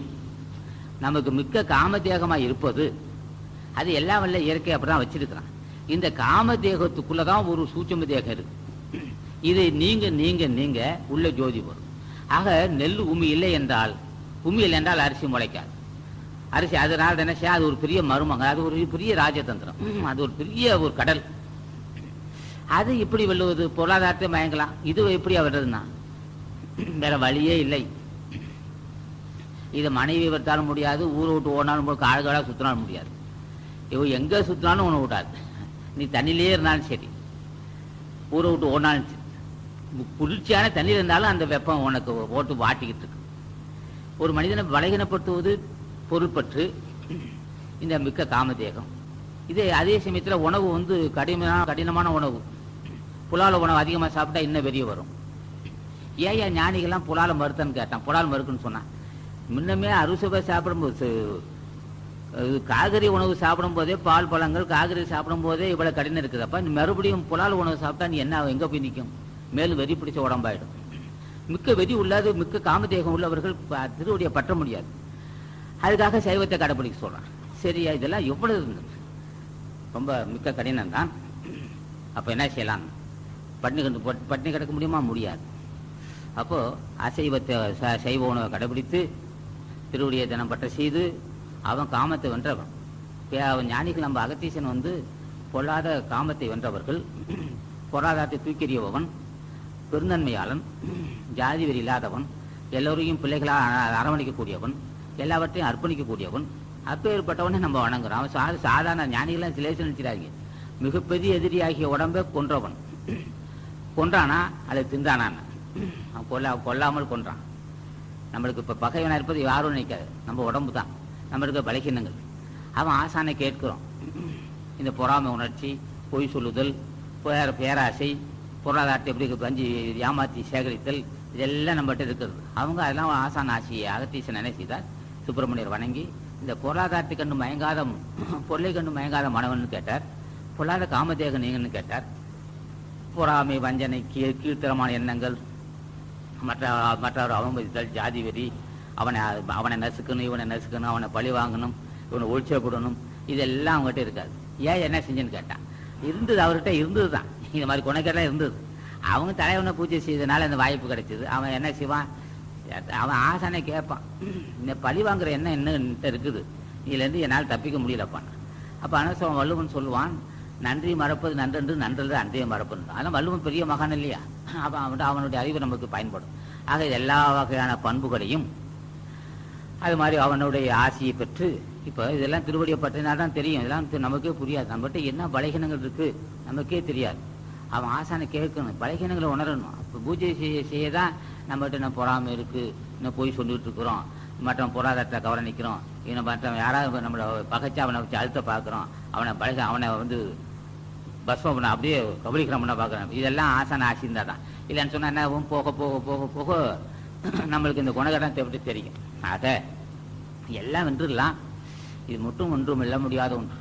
நமக்கு மிக்க காமதேகமாக இருப்பது அது எல்லாம் வல்ல இயற்கை அப்படிதான் வச்சிருக்கிறான். இந்த காமதேகத்துக்குள்ளதான் ஒரு சூட்சும தேகம் இருக்கு. இது நீங்க உள்ள ஜோதி வரும். ஆக நெல் உமி இல்லை என்றால் அரிசி முளைக்காது. அரிசி அதனால என்ன செய்ய, அது ஒரு பெரிய மருமங்க, அது ஒரு பெரிய ராஜதந்திரம், அது ஒரு பெரிய ஒரு கடல். அது எப்படி வெல்லுவது? பொருளாதாரத்தை மயங்கலாம். இது எப்படியா வர்றதுன்னா வேற வழியே இல்லை. இதை மனைவி விட்டாலும் முடியாது, ஊரை விட்டு ஓடினாலும் ஆளுகளாக சுற்றினாலும் முடியாது. இவ எங்கே சுற்றினாலும் உன்னை விட்டாது. நீ தண்ணியிலே இருந்தாலும் சரி, ஊரை விட்டு ஓடினாலும் சரி, குளிர்ச்சியான தண்ணீர் இருந்தாலும் அந்த வெப்பம் உனக்கு ஓட்டு வாட்டிக்கிட்டு இருக்கு. ஒரு மனிதனை பலகீனப்படுத்துவது பொருள்பற்று, இந்த மிக்க காமதேகம். அதே சமயத்தில் உணவு வந்து கடினமான உணவு, புலால உணவு அதிகமாக சாப்பிட்டா இன்னும் வெறிய வரும். ஏன் ஞானிகள்லாம் புலால மறுத்தன்னு கேட்டான். புலால் மறுக்குன்னு சொன்னான். முன்னமே அறுசுவை சாப்பிடும்போது, காய்கறி உணவு சாப்பிடும் போதே, பால் பழங்கள் காய்கறி சாப்பிடும் போதே இவ்வளவு கடினம் இருக்குதப்பா, நீ மறுபடியும் புலால் உணவு சாப்பிட்டா நீ என்ன எங்க போய் நிற்கும்? மேலும் வெறி பிடிச்ச உடம்பாயிடும். மிக்க வெறி உள்ளது, மிக்க காமதேகம் உள்ளவர்கள் திருவடியை பற்ற முடியாது. அதுக்காக சைவத்தை கடைப்பிடிக்க சொல்றான். சரியா, இதெல்லாம் எவ்வளவு இருந்தது, ரொம்ப மிக்க கடினம் தான். அப்ப என்ன செய்யலாம்? பட்டினி கிடக்க முடியுமா? முடியாது. அப்போ அசைவத்தை சைவ உணவை கடைபிடித்து திருவடியை தினம் பற்ற செய்து அவன் காமத்தை வென்றவன். அவன் ஞானிகள் நம்ம அகத்தீசன் வந்து பொல்லாத காமத்தை வென்றவர்கள், பொருளாதாரத்தை தூக்கெறியவன், பெருந்தன்மையாளன், ஜாதி வெறி இல்லாதவன், எல்லோரையும் பிள்ளைகளாக அரவணைக்கக்கூடியவன், எல்லாவற்றையும் அர்ப்பணிக்கக்கூடியவன். அப்பேற்பட்டவனே நம்ம வணங்குறோம். அவன் சாதாரண ஞானிகள்லாம் சில நினைச்சிடாங்க. மிகப்பெரிய எதிரியாகிய உடம்பை கொன்றவன். கொன்றானா அதை தின்றானான். அவன் கொல்லாமல் கொன்றான். நம்மளுக்கு இப்போ பகைவனா இருப்பது யாரும் நினைக்காது, நம்ம உடம்பு தான், நம்மளுக்கு பலகீனங்கள். அவன் ஆசானை கேட்கிறோம். இந்த பொறாமை உணர்ச்சி, பொய் சொல்லுதல், பேராசை, பொருளாதாரத்தை எப்படி பஞ்சு ஏமாற்றி சேகரித்தல், இதெல்லாம் நம்மகிட்ட இருக்கிறது. அவங்க அதெல்லாம் ஆசான ஆசியை அகத்தீசன் என்ன செய்தார்? சுப்பிரமணியர் வணங்கி இந்த பொருளாதாரத்தை கண்டு மயங்காத, பொருளை கண்டு மயங்காத மனவன் கேட்டார். பொருளாத காமதேக நீங்கன்னு கேட்டார். பொறாமை, வஞ்சனை, கீழ்த்தரமான எண்ணங்கள், மற்றவர் அவமதித்தல், ஜாதி வெறி, அவனை நசுக்கணும், இவனை நசுக்கணும், அவனை பழி வாங்கணும், இவனை ஒழிச்சப்படணும், இதெல்லாம் அவங்ககிட்ட இருக்காது. ஏன் என்ன செஞ்சுன்னு கேட்டான். இருந்தது, அவர்கிட்ட இருந்தது தான், இந்த மாதிரி குணக்கெல்லாம் இருந்தது. அவங்க தலைவனை பூஜை செய்ததுனால அந்த வாய்ப்பு கிடைச்சது. அவன் என்ன செய்வான்? அவன் ஆசானை கேட்பான், இந்த பழி வாங்குற எண்ணம் என்ன இருக்குது, இதுலேருந்து என்னால் தப்பிக்க முடியலப்பான். அப்போ அனசவன் வள்ளுவன் சொல்லுவான், நன்றி மறப்பது நன்றென்று, நன்றல்ல அன்றைய மறப்பது. அதெல்லாம் வள்ளுவன் பெரிய மகான் இல்லையா? அப்போ அவனுடைய அறிவு நமக்கு பயன்படும். ஆக எல்லா வகையான பண்புகளையும் அது மாதிரி அவனுடைய ஆசையை பெற்று, இப்போ இதெல்லாம் திருவடியை பற்றினால்தான் தெரியும். இதெல்லாம் நமக்கே புரியாது. நம்மகிட்ட என்ன பலகீனங்கள் இருக்கு நமக்கே தெரியாது. அவன் ஆசானை கேட்கணும், பலகீனங்களை உணரணும். இப்போ பூஜை செய்யதான் நம்மகிட்ட என்ன பொறாமை இருக்கு, இன்னும் போய் சொல்லிட்டு இருக்கிறோம், மற்றவன் பொருளாதாரத்தை கவனிக்கிறோம், இன்னும் மற்றவன் யாராவது நம்மளை பகைச்சு அவனை வச்சு அழுத்த பார்க்குறோம், அவனை வந்து பஸ்மம் பண்ண அப்படியே கபலீகரம் பண்ண பார்க்குறோம். இதெல்லாம் ஆசான ஆசிந்தா தான். இல்லைன்னு சொன்னா என்ன, போக போக போக போக நம்மளுக்கு இந்த குணகடம் எப்படி தெரியும். ஆக எல்லாம் வென்றுடலாம். இது மட்டும் ஒன்றும் வெல்ல முடியாத ஒன்று.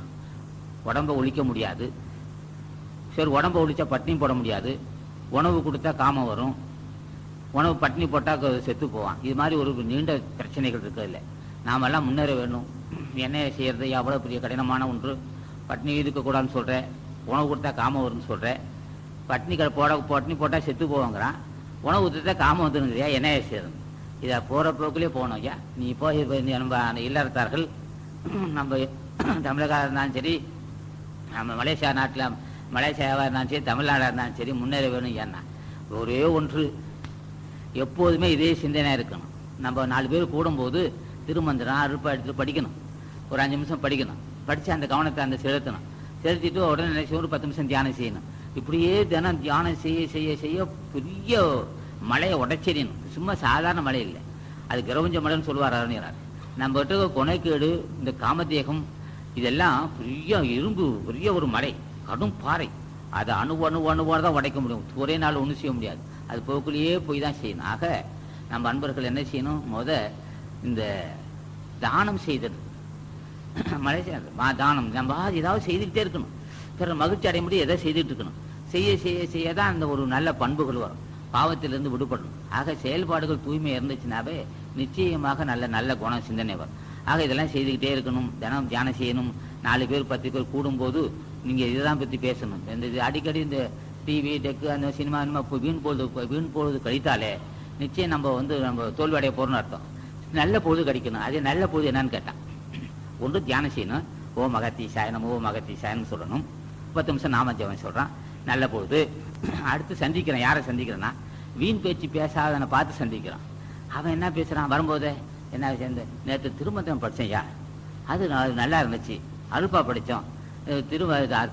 உடம்பை ஒழிக்க முடியாது. சரி, உடம்பை ஒழிச்சா பட்டினி போட முடியாது. உணவு கொடுத்தா காமம் வரும். உணவு பட்டினி போட்டால் செத்து போவான். இது மாதிரி ஒரு நீண்ட பிரச்சனைகள் இருக்கிறதில்ல. நாமெல்லாம் முன்னேற வேணும். என்ன செய்யறது? எவ்வளோ பெரிய கடினமான ஒன்று. பட்டினி இருக்கக்கூடாதுன்னு சொல்கிறேன், உணவு கொடுத்தா காமம் வரும்னு சொல்கிறேன். பட்டினி போட்டால் செத்து போவாங்கிறான். உணவு கொடுத்தா காமம் வந்துருங்கிறியா, என்ன செய்யறது? இதை போகிற போக்கிலே போகணும். ஐயா, நீ போய் நம்ம இல்லறத்தார்கள், நம்ம தமிழகாக இருந்தாலும் சரி, நம்ம மலேசியாவாக இருந்தாலும் சரி, தமிழ்நாடாக இருந்தாலும் சரி, முன்னேற வேணும். ஏன்னா ஒரே ஒன்று, எப்போதுமே இதே சிந்தனையாக இருக்கணும். நம்ம 4 பேர் கூடும்போது திருமந்திரம் அருப்பா எடுத்துட்டு படிக்கணும். ஒரு 5 நிமிஷம் படிக்கணும். படித்து அந்த கவனத்தை அந்த செலுத்தணும். செலுத்திட்டு உடனே நினைச்சு ஒரு 10 நிமிஷம் தியானம் செய்யணும். இப்படியே தினம் தியானம் செய்ய செய்ய செய்ய பெரிய மலையை உடைச்செறியணும். சும்மா சாதாரண மலை இல்லை, அது கிரவஞ்ச மலைன்னு சொல்லுவார் அறிஞர். நம்ம கிட்ட கொனைக்கேடு, இந்த காமதேகம், இதெல்லாம் பெரிய இரும்பு, பெரிய ஒரு மலை, கடும் பாறை. அதை அணுவாக தான் உடைக்க முடியும். ஒரே நாள் ஒன்றும் செய்ய முடியாது. அது போக்குள்ளேயே போய் தான் செய்யணும். ஆக நம்ம அன்பர்கள் என்ன செய்யணும்? இந்த தானம் செய்தது, தானம், நம்ம ஏதாவது செய்துக்கிட்டே இருக்கணும். பிற மகிழ்ச்சி அடைய முடியும், எதை செய்துட்டு இருக்கணும். செய்ய செய்ய செய்ய தான் அந்த ஒரு நல்ல பண்புகள் வரும். பாவத்திலிருந்து விடுபடணும். ஆக செயல்பாடுகள் தூய்மை இருந்துச்சுனாவே நிச்சயமாக நல்ல நல்ல குணம் சிந்தனை வரும். ஆக இதெல்லாம் செய்துக்கிட்டே இருக்கணும். தினம் தியானம் செய்யணும். 4 பேர் 10 பேர் கூடும்போது நீங்கள் இதுதான் பற்றி பேசணும். இது அடிக்கடி இந்த டிவி டெக்கு அந்த சினிமா வீண் பொழுது கழித்தாலே நிச்சயம் நம்ம தோல்வி அடைய போகிறோம்னு அர்த்தம். நல்ல பொழுது கழிக்கணும். அதே நல்ல பொழுது என்னன்னு கேட்டான். ஒன்று தியானம் செய்யணும். ஓம் அகத்தீசாயனம், ஓம் அகத்தீசாயனம் சொல்லணும். 10 நிமிஷம் நாம ஜெபம் சொல்கிறான். நல்ல பொழுது. அடுத்து சந்திக்கிறேன். யாரை சந்திக்கிறேன்னா, வீண் பேச்சு பேசாதவனை பார்த்து சந்திக்கிறான். அவன் என்ன பேசுகிறான்? வரும்போதே என்ன சேர்ந்து, நேற்று திருமந்திரம் படித்தேன், அது நல்லா இருந்துச்சு, அருப்பா படித்தோம்,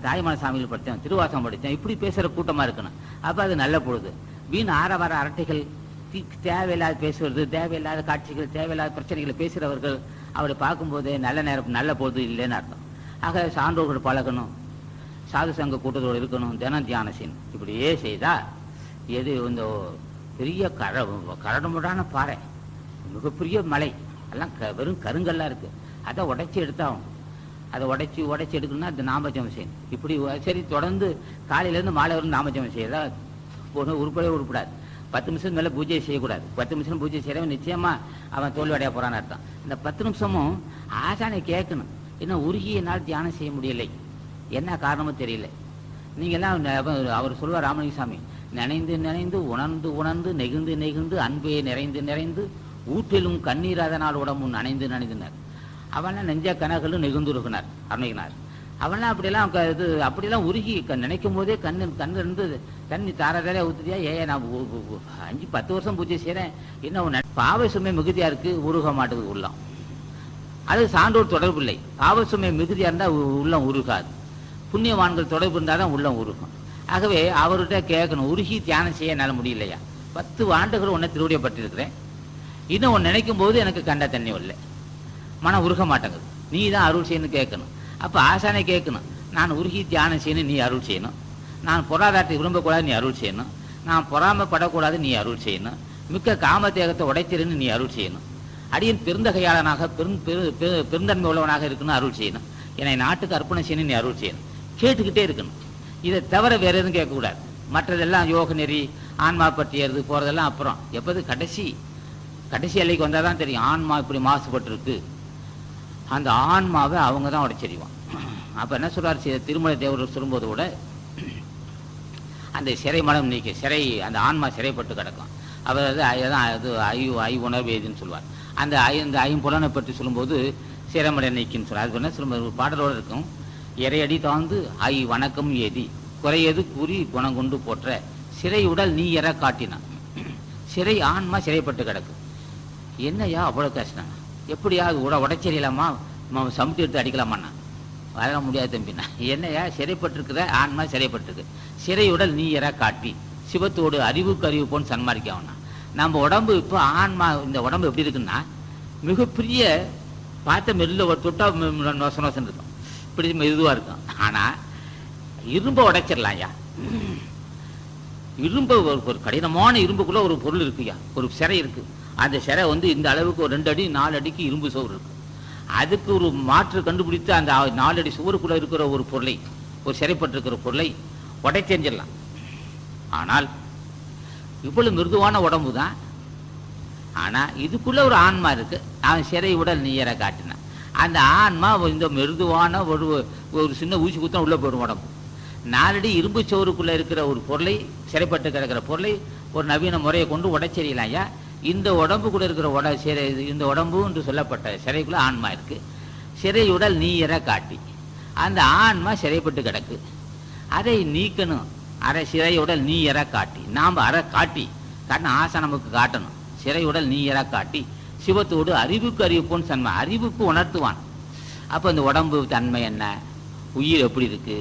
தாய்மான சாமியில் படித்தோம், திருவாசகம் படித்தோம், இப்படி பேசுகிற கூட்டமாக இருக்கணும். அப்போ அது நல்ல பொழுது. வீண் ஆரவார அரட்டைகள், தேவையில்லாத பேசுவது, தேவையில்லாத காட்சிகள், தேவையில்லாத பிரச்சனைகளை பேசுகிறவர்கள், அவரை பார்க்கும்போதே நல்ல நேரம் நல்ல பொழுது இல்லைன்னு அர்த்தம். ஆக சான்றோர்கள் பழகணும், சாது சங்க கூட்டத்தோடு இருக்கணும், தினம் தியானம் செய்யணும். இப்படியே செய்தால் எது இந்த பெரிய கரடுமுடான பாறை, மிகப்பெரிய மலை எல்லாம் வெறும் கருங்கல்லாம் இருக்குது, அதை உடைச்சி எடுத்தாகணும். அதை உடைச்சி எடுக்கணும்னா இந்த நாமஜபம் செய்யணும். இப்படி சரி தொடர்ந்து காலையிலேருந்து மாலை வரும் நாமஜபம் செய்யறதா உருப்படவே உருப்படாது. 10 நிமிஷம் மேலே பூஜை செய்யக்கூடாது. 10 நிமிஷம் பூஜை செய்யறவன் நிச்சயமா அவன் தோல்வியடைய போறான்னு அர்த்தம். இந்த 10 நிமிஷமும் ஆசானை கேட்கணும். இன்னும் உருகிய நாள் தியானம் செய்ய முடியலை, என்ன காரணமும் தெரியல. நீங்கள்லாம் அவர் சொல்வார் ராமலிங்கசாமி, நினைந்து நினைந்து உணர்ந்து உணர்ந்து நெகிழ்ந்து நெகிழ்ந்து அன்பே நிறைந்து நிறைந்து ஊற்றிலும் கண்ணீராதனால் உடம்பும் நனைந்து நனைந்துனார். அவன்லாம் நெஞ்ச கனகளும் நெகிழ்ந்துருக்கினார் அருணகினார். அவன்லாம் அப்படியெல்லாம் உருகி நினைக்கும் போதே கண்ணு இருந்தது, தண்ணி தாராதாரே ஊத்துதியா. நான் 5-10 வருஷம் பூஜை செய்கிறேன், என்ன பாவ சுமை மிகுதியா இருக்கு, உருக மாட்டுது உள்ளம். அது சான்றோர் தொடர்பு இல்லை. பாவ சுமை மிகுதியா இருந்தால் உள்ளம் உருகாது, புண்ணியவான்கள் தொடர்பு இருந்தால் தான் உள்ளம் உருகும். ஆகவே அவர்கிட்ட கேட்கணும், உருகி தியானம் செய்ய என்னால் முடியலையா, 10 ஆண்டுகள் உன்னை திருவிடைப்பட்டிருக்கிறேன், இன்னும் உன்னை நினைக்கும் போது எனக்கு கண்ட தண்ணி வரல, மனம் உருக மாட்டேங்குது, நீ தான் அருள் செய்யணும் கேட்கணும். அப்போ ஆசானை கேட்கணும், நான் உருகி தியானம் செய்யணும், நீ அருள் செய்யணும். நான் பொருளாதாரத்தை விரும்பக்கூடாது, நீ அருள் செய்யணும். நான் பொறாமப்படக்கூடாது, நீ அருள் செய்யணும். மிக்க காம தேகத்தை உடைத்திருந்து நீ அருள் செய்யணும். அடியின் பெருந்தகையாளனாக பெருந்தன்மை உள்ளவனாக இருக்கணும், அருள் செய்யணும். என்னை நாட்டுக்கு அர்ப்பணம் செய்யணும், நீ அருள் செய்யணும். கேட்டுக்கிட்டே இருக்கணும். இதை தவிர வேற எதுவும் கேட்கக்கூடாது. மற்றதெல்லாம் யோக நெறி, ஆன்மா பற்றியது போறதெல்லாம் அப்புறம். எப்போது கடைசி எல்லைக்கு வந்தால் தான் தெரியும் ஆன்மா இப்படி மாசுபட்டிருக்கு. அந்த ஆன்மாவை அவங்க தான் உடைச்செறிவான். அப்போ என்ன சொல்றாரு திருமலை தேவர் சொல்லும்போது கூட, அந்த சிறை மனம் நீக்கி அந்த ஆன்மா சிறைப்பட்டு கிடக்கும். அவர் அது ஐ உணர்வு எதுன்னு சொல்லுவார். அந்த ஐம்புலனை பற்றி சொல்லும்போது சிறைமடை நீக்கின்னு சொல்லுவார். அது சொல்லும்போது ஒரு பாடலோடு இருக்கும், இறையடி தாழ்ந்து ஐ வணக்கம் ஏதி குறையது கூறி குணம் கொண்டு போற்ற சிறை உடல் நீ எற காட்டினான். சிறை ஆன்மா சிறைப்பட்டு கிடக்கு. என்னையா அவ்வளோ கஷ்டம், எப்படியா அது உடைச்செறியலாமா, சமைத்து எடுத்து அடிக்கலாமாண்ணா, வர முடியாது தம்பினா. என்னையா சிறைப்பட்டிருக்கிற ஆன்மா சிறைப்பட்டிருக்கு, சிறையுடல் நீ எற காட்டி சிவத்தோடு அறிவுக்கு அறிவு போன்னு சன்மாரிக்கவனா. நம்ம உடம்பு இப்போ ஆன்மா, இந்த உடம்பு எப்படி இருக்குன்னா மிகப்பெரிய பார்த்த மெல்ல தொட்டா நோசம் இருக்கும், இப்படி மெதுவாக இருக்கும். ஆனால் இரும்பை உடைச்சிடலாம் ஐயா. இரும்பு ஒரு கடினமான இரும்புக்குள்ள ஒரு பொருள் இருக்குயா, ஒரு சிறை இருக்கு. அந்த சிறை இந்த அளவுக்கு ஒரு 2 அடி 4 அடிக்கு இரும்பு சுவர் இருக்கு. அதுக்கு ஒரு மாற்று கண்டுபிடித்து அந்த 4 அடி சுவருக்குள்ள இருக்கிற ஒரு பொருளை, ஒரு சிறைப்பட்டிருக்கிற பொருளை உடைச்செஞ்சிடலாம். ஆனால் இவ்வளவு மிருதுவான உடம்பு தான், ஆனா இதுக்குள்ள ஒரு ஆன்மா இருக்கு. அவன் சிறை உடல் நீயரை காட்டினான். அந்த ஆன்மா இந்த மிருதுவான ஒரு சின்ன ஊசி குத்தம் உள்ள போயிடும் உடம்பு. 4 அடி இரும்பு சோறுக்குள்ள இருக்கிற ஒரு பொருளை, சிறைப்பட்டு கிடக்கிற பொருளை ஒரு நவீன முறையை கொண்டு உடைச்செறியலாம் ஐயா. இந்த உடம்புக்குள்ள இருக்கிற இந்த உடம்பு என்று சொல்லப்பட்ட சிறைக்குள்ள ஆன்மா இருக்கு. சிறையுடல் நீயரை காட்டி அந்த ஆன்மா சிறைப்பட்டு கிடக்கு, அதை நீக்கணும். சிறையுடல் நீயரை காட்டி, நாம் காட்டி ஆசை நமக்கு காட்டணும். சிறையுடல் நீயரை காட்டி சிவத்தோடு அறிவுக்கு அறிவிப்போன்னு சன்மை, அறிவுக்கு உணர்த்துவான். அப்போ இந்த உடம்பு தன்மை என்ன, உயிர் எப்படி இருக்கு,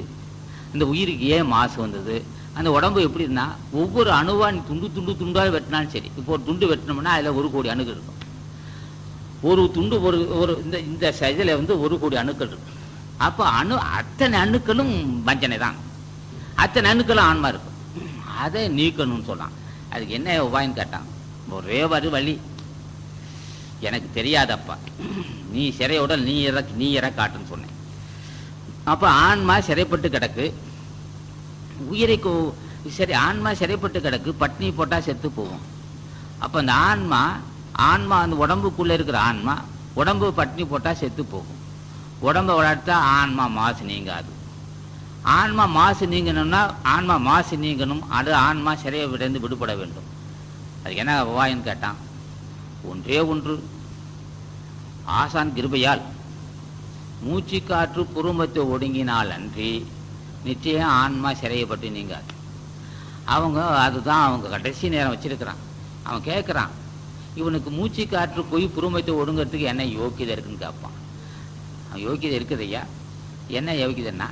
இந்த உயிருக்கு ஏன் மாசு வந்தது, அந்த உடம்பு எப்படி இருந்தா ஒவ்வொரு அணுவான் துண்டாக வெட்டினாலும் சரி. இப்போ ஒரு துண்டு வெட்டினோம்னா அதில் 1 கோடி அணுக்கள் இருக்கும். ஒரு துண்டு ஒரு இந்த இதில் 1 கோடி அணுக்கள் இருக்கு. அப்போ அத்தனை அணுக்களும் வஞ்சனை தான், அத்தனை அணுக்களும் ஆன்மா இருக்கும். அதை நீக்கணும்னு சொன்னான். அதுக்கு என்ன உபாயன்னு கேட்டான். ஒரே வழி, எனக்கு தெரியாதப்பா, நீ சிறையுடல் நீ இற காட்டுன்னு சொன்னேன். அப்போ ஆன்மா சிறைப்பட்டு கிடக்கு, உயிரைக்கு சரி ஆன்மா சிறைப்பட்டு கிடக்கு, பட்னி போட்டா செத்து போகும். அப்போ அந்த ஆன்மா அந்த உடம்புக்குள்ள இருக்கிற ஆன்மா உடம்பு பட்னி போட்டா செத்து போகும். உடம்பை வளர்த்தா ஆன்மா மாசு நீங்காது. ஆன்மா மாசு நீங்கணும்னா ஆன்மா மாசு நீங்கணும், அது ஆன்மா சிறையை விடைந்து விடுபட வேண்டும். அதுக்கு என்ன உபாயன்னு கேட்டான். ஒன்றே ஒன்று, ஆசான் கிருபையால் மூச்சு காற்று புருமத்தை ஒடுங்கினால் அன்றி நிச்சயம் ஆன்மா சிறையப்பட்டு நீங்காது. அதுதான் அவங்க கடைசி நேரம் வச்சிருக்கிறான். அவன் கேட்குறான், இவனுக்கு மூச்சு காற்று போய் புருமத்தை ஒடுங்கிறதுக்கு என்ன யோக்கியதை இருக்குன்னு கேட்பான். அவன் யோக்கியதை இருக்குதையா, என்ன யோக்கியதைன்னா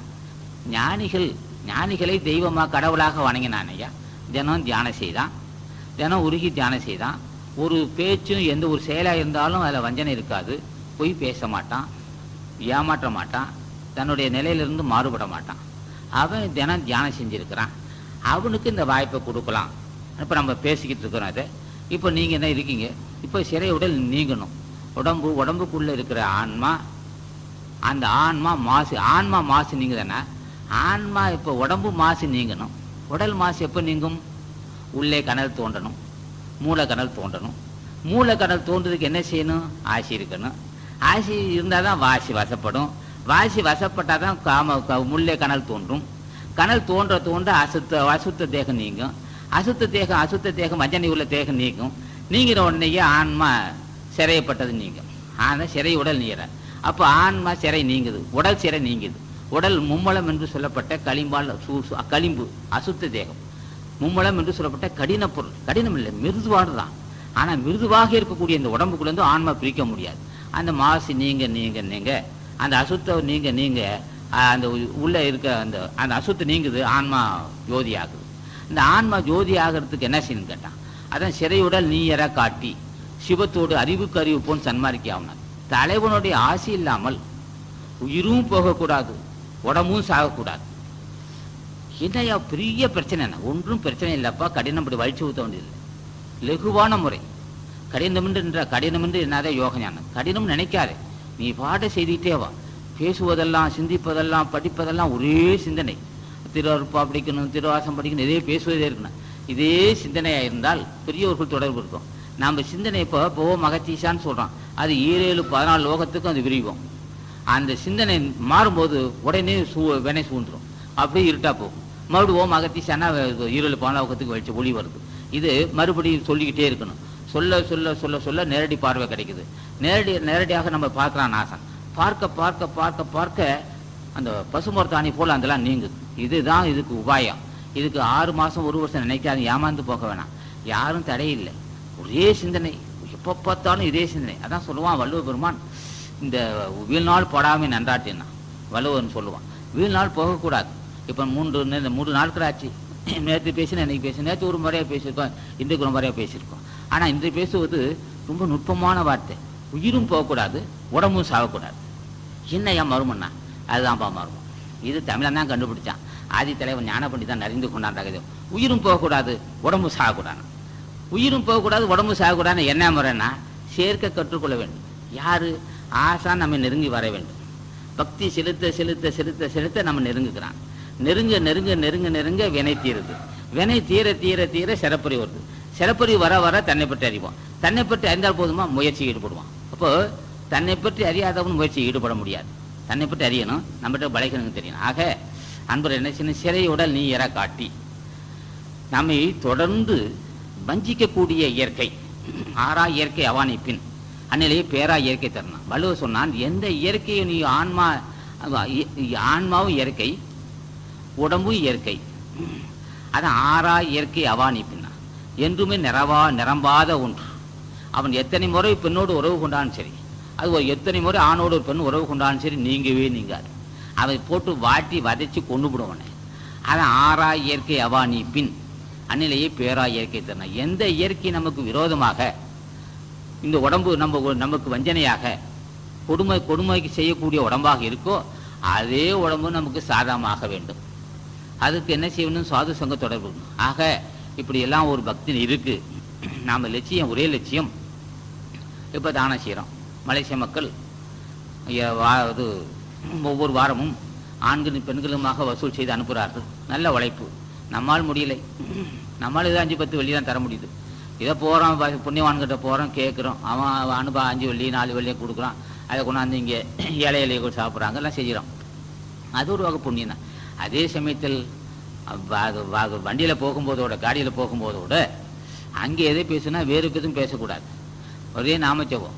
ஞானிகளை தெய்வமாக கடவுளாக வணங்கினான் ஐயா. தினம் தியானம் செய்தான், தினம் உருகி தியானம் செய்தான். ஒரு பேச்சும் எந்த ஒரு செயலாக இருந்தாலும் அதில் வஞ்சனை இருக்காது, பொய் பேச மாட்டான், ஏமாற்ற மாட்டான், தன்னுடைய நிலையிலிருந்து மாறுபட மாட்டான். அவன் தினம் தியானம் செஞ்சுருக்கிறான். அவனுக்கு இந்த வாய்ப்பை கொடுக்கலாம். இப்போ நம்ம பேசிக்கிட்டு இருக்கிறோம். அதை இப்போ நீங்கள் என்ன இருக்கீங்க, இப்போ சிறை உடல் நீங்கணும். உடம்புக்குள்ளே இருக்கிற ஆன்மா, அந்த ஆன்மா மாசு நீங்குதானே. ஆன்மா இப்போ உடம்பு மாசு நீங்கணும். உடல் மாசு எப்போ நீங்கும்? உள்ளே கனல் தோண்டணும், மூளை கனல் தோண்டணும். மூளை கனல் தோன்றதுக்கு என்ன செய்யணும்? ஆசி இருக்கணும். ஆசி இருந்தால் தான் வாசி வசப்படும். வாசி வசப்பட்டால் தான் முள்ளே கனல் தோன்றும். கனல் தோன்ற அசுத்த தேகம் நீங்கும். அசுத்த தேகம் மஞ்சள் உள்ள தேகம் நீங்கும். நீங்கிற உடனேயே ஆன்மா சிறையப்பட்டது நீங்கும். ஆனால் சிறை உடல் நீங்கிற. அப்போ ஆன்மா சிறை நீங்குது, உடல் சிறை நீங்குது. உடல் மும்மலம் என்று சொல்லப்பட்ட களிம்பு அசுத்த தேகம். மும்மலம் என்று சொல்லப்பட்ட கடின பொருள். கடினம் இல்லை, மிருதுவாடு தான். ஆனால் மிருதுவாக இருக்கக்கூடிய இந்த உடம்புக்குள்ளேருந்து ஆன்மா பிரிக்க முடியாது. அந்த மாசு நீங்க அந்த அசுத்த நீங்க அந்த உள்ள இருக்க அந்த அசுத்து நீங்குது, ஆன்மா ஜோதி ஆகுது. இந்த ஆன்மா ஜோதி ஆகிறதுக்கு என்ன செய்யணும்னு கேட்டான். அதான் சிறையுடல் நீயர காட்டி சிவத்தோடு அறிவுக்கு அறிவு போன்னு சன்மார்க்கி ஆகணும். தலைவனுடைய ஆசை இல்லாமல் உயிரும் போகக்கூடாது, உடம்பும் சாகக்கூடாது. என்னையா பெரிய பிரச்சனை? என்ன ஒன்றும் பிரச்சனை இல்லைப்பா, கடினம் இப்படி வலிச்சு ஊற்ற வேண்டியதில்லை. லகுவான முறை. கடினமென்று என்னதான் யோக ஞானம். கடினம் நினைக்காதே, நீ பாட செய்துக்கிட்டே வா. பேசுவதெல்லாம், சிந்திப்பதெல்லாம், படிப்பதெல்லாம் ஒரே சிந்தனை. திருவருப்பா படிக்கணும், திருவாசம் படிக்கணும், இதே பேசுவதே இருக்கணும். இதே சிந்தனையாக இருந்தால் பெரியவர்கள் தொடர்பு இருக்கும். நம்ம சிந்தனை இப்போ மகத்தீசான்னு சொல்கிறோம். அது 7-14 லோகத்துக்கும் அது விரிவோம். அந்த சிந்தனை மாறும்போது உடனே வினை சூழ்ந்துடும். அப்படியே இருட்டா போகும். மறுபடியும் மகத்தீசானா 7-14 லோகத்துக்கு வச்சு ஒளி வருது. இது மறுபடியும் சொல்லிக்கிட்டே இருக்கணும். சொல்ல சொல்ல சொல்ல சொல்ல நேரடி பார்வை கிடைக்குது. நேரடியாக நம்ம பார்க்கலாம். நாசம் பார்க்க பார்க்க பார்க்க பார்க்க அந்த பசுமரத்தாணி போல் அதெல்லாம் நீங்குது. இதுதான் இதுக்கு உபாயம். இதுக்கு 6 மாதம் 1 வருஷம் நினைக்காது, ஏமாந்து போக வேணாம். யாரும் தடையில்லை. ஒரே சிந்தனை, எப்போ பார்த்தாலும் இதே சிந்தனை. அதான் சொல்லுவான் வள்ளுவ பெருமான், இந்த வீழ்நாள் போடாமல் நன்றாட்டின்னா வள்ளுவன் சொல்லுவான். வீழ்நாள் போகக்கூடாது. இப்போ 3 நாட்கள் ஆச்சு. நேற்று பேசினேன், இன்னைக்கு பேச, நேற்று ஒரு முறையாக பேசியிருக்கோம், இன்றைக்கு ஒரு முறையாக பேசியிருக்கோம். ஆனால் இன்று பேசுவது ரொம்ப நுட்பமான வார்த்தை. உயிரும் போகக்கூடாது, உடம்பும் சாகக்கூடாது. என்னையா மருமண்ணா? அதுதான்ப்பா மருமம். இது தமிழன் தான் கண்டுபிடிச்சான். ஆதி தலைவன் ஞானப்பண்டி தான் அறிந்து கொண்டாண்டாங்க. உயிரும் போகக்கூடாது, உடம்பும் சாகக்கூடாது. உயிரும் போகக்கூடாது, உடம்பு சாகக்கூடாதுன்னு என்ன முறைன்னா சேர்க்க கற்றுக்கொள்ள வேண்டும். யாரு? ஆசான் நம்ம நெருங்கி வர வேண்டும். பக்தி செலுத்த செலுத்த செலுத்த செலுத்த நம்ம நெருங்குகிறான். நெருங்க நெருங்க நெருங்க நெருங்க வினை தீருது. வினை தீர தீர தீர சிறப்பறி வருது. சிறப்பறி வர வர தன்னை பற்றி அறிவோம். தன்னை பற்றி அறிந்தால் போதுமா முயற்சி ஈடுபடுவான். அப்போ தன்னை பற்றி அறியாதவன் முயற்சி ஈடுபட முடியாது. தன்னை பற்றி அறியணும், நம்மகிட்ட பழைக்கணுங்க தெரியணும். ஆக அன்பர் என்ன சின்ன சிறையுடல் நீ எற காட்டி நம்மை தொடர்ந்து வஞ்சிக்கக்கூடிய இயற்கை, ஆறா இயற்கை அவானிப்பின் அன்னிலேயே பேரா இயற்கை தரணும். வள்ளுவர் சொன்னான், எந்த இயற்கையை நீ ஆன்மாவும் இயற்கை, உடம்பும் இயற்கை. அதான் ஆறா இயற்கை அவானிப்பின்னா என்றுமே நிரம்பாத ஒன்று. அவன் எத்தனை முறை பெண்ணோடு உறவு கொண்டாலும் சரி, அது எத்தனை முறை ஆணோடு ஒரு பெண் உறவு கொண்டாலும் சரி, நீங்கவே நீங்காது. அதை போட்டு வாட்டி வதைச்சு கொண்டு விடுவனே. அதான் ஆறா இயற்கை அவானிப்பின் அன்னிலேயே பேரா இயற்கை தரணும். எந்த இயற்கை நமக்கு விரோதமாக இந்த உடம்பு நமக்கு வஞ்சனையாக கொடுமைக்கு செய்யக்கூடிய உடம்பாக இருக்கோ, அதே உடம்பு நமக்கு சாதமாக வேண்டும். அதுக்கு என்ன செய்யணும்? சாது சங்க தொடர்பு. ஆக இப்படி எல்லாம் ஒரு பக்தி இருக்கு. நாம லட்சியம், ஒரே லட்சியம். இப்போ தானம் செய்கிறோம். மலேசிய மக்கள் ஒவ்வொரு வாரமும் ஆண்களும் பெண்களுமாக வசூல் செய்து அனுப்புகிறார்கள். நல்ல உழைப்பு. நம்மால் முடியலை. நம்மால் இது 5-10 வெள்ளி தான் தர முடியுது. இதை போகிறோம், புண்ணியவான்கிட்ட போகிறோம், கேட்குறோம். அவன் 5 வெள்ளி 4 வெள்ளியை கொடுக்குறான். அதை கொண்டாந்து இங்கே ஏழையிலேயே கூட சாப்பிட்றாங்க, எல்லாம் செய்கிறோம். அது ஒரு வகை புண்ணியம் தான். அதே சமயத்தில் வண்டியில் போகும்போதோட, காடியில் போகும்போதோட அங்கே எதை பேசுனா வேறு எதுவும் பேசக்கூடாது. ஒரே நாமச்சவம்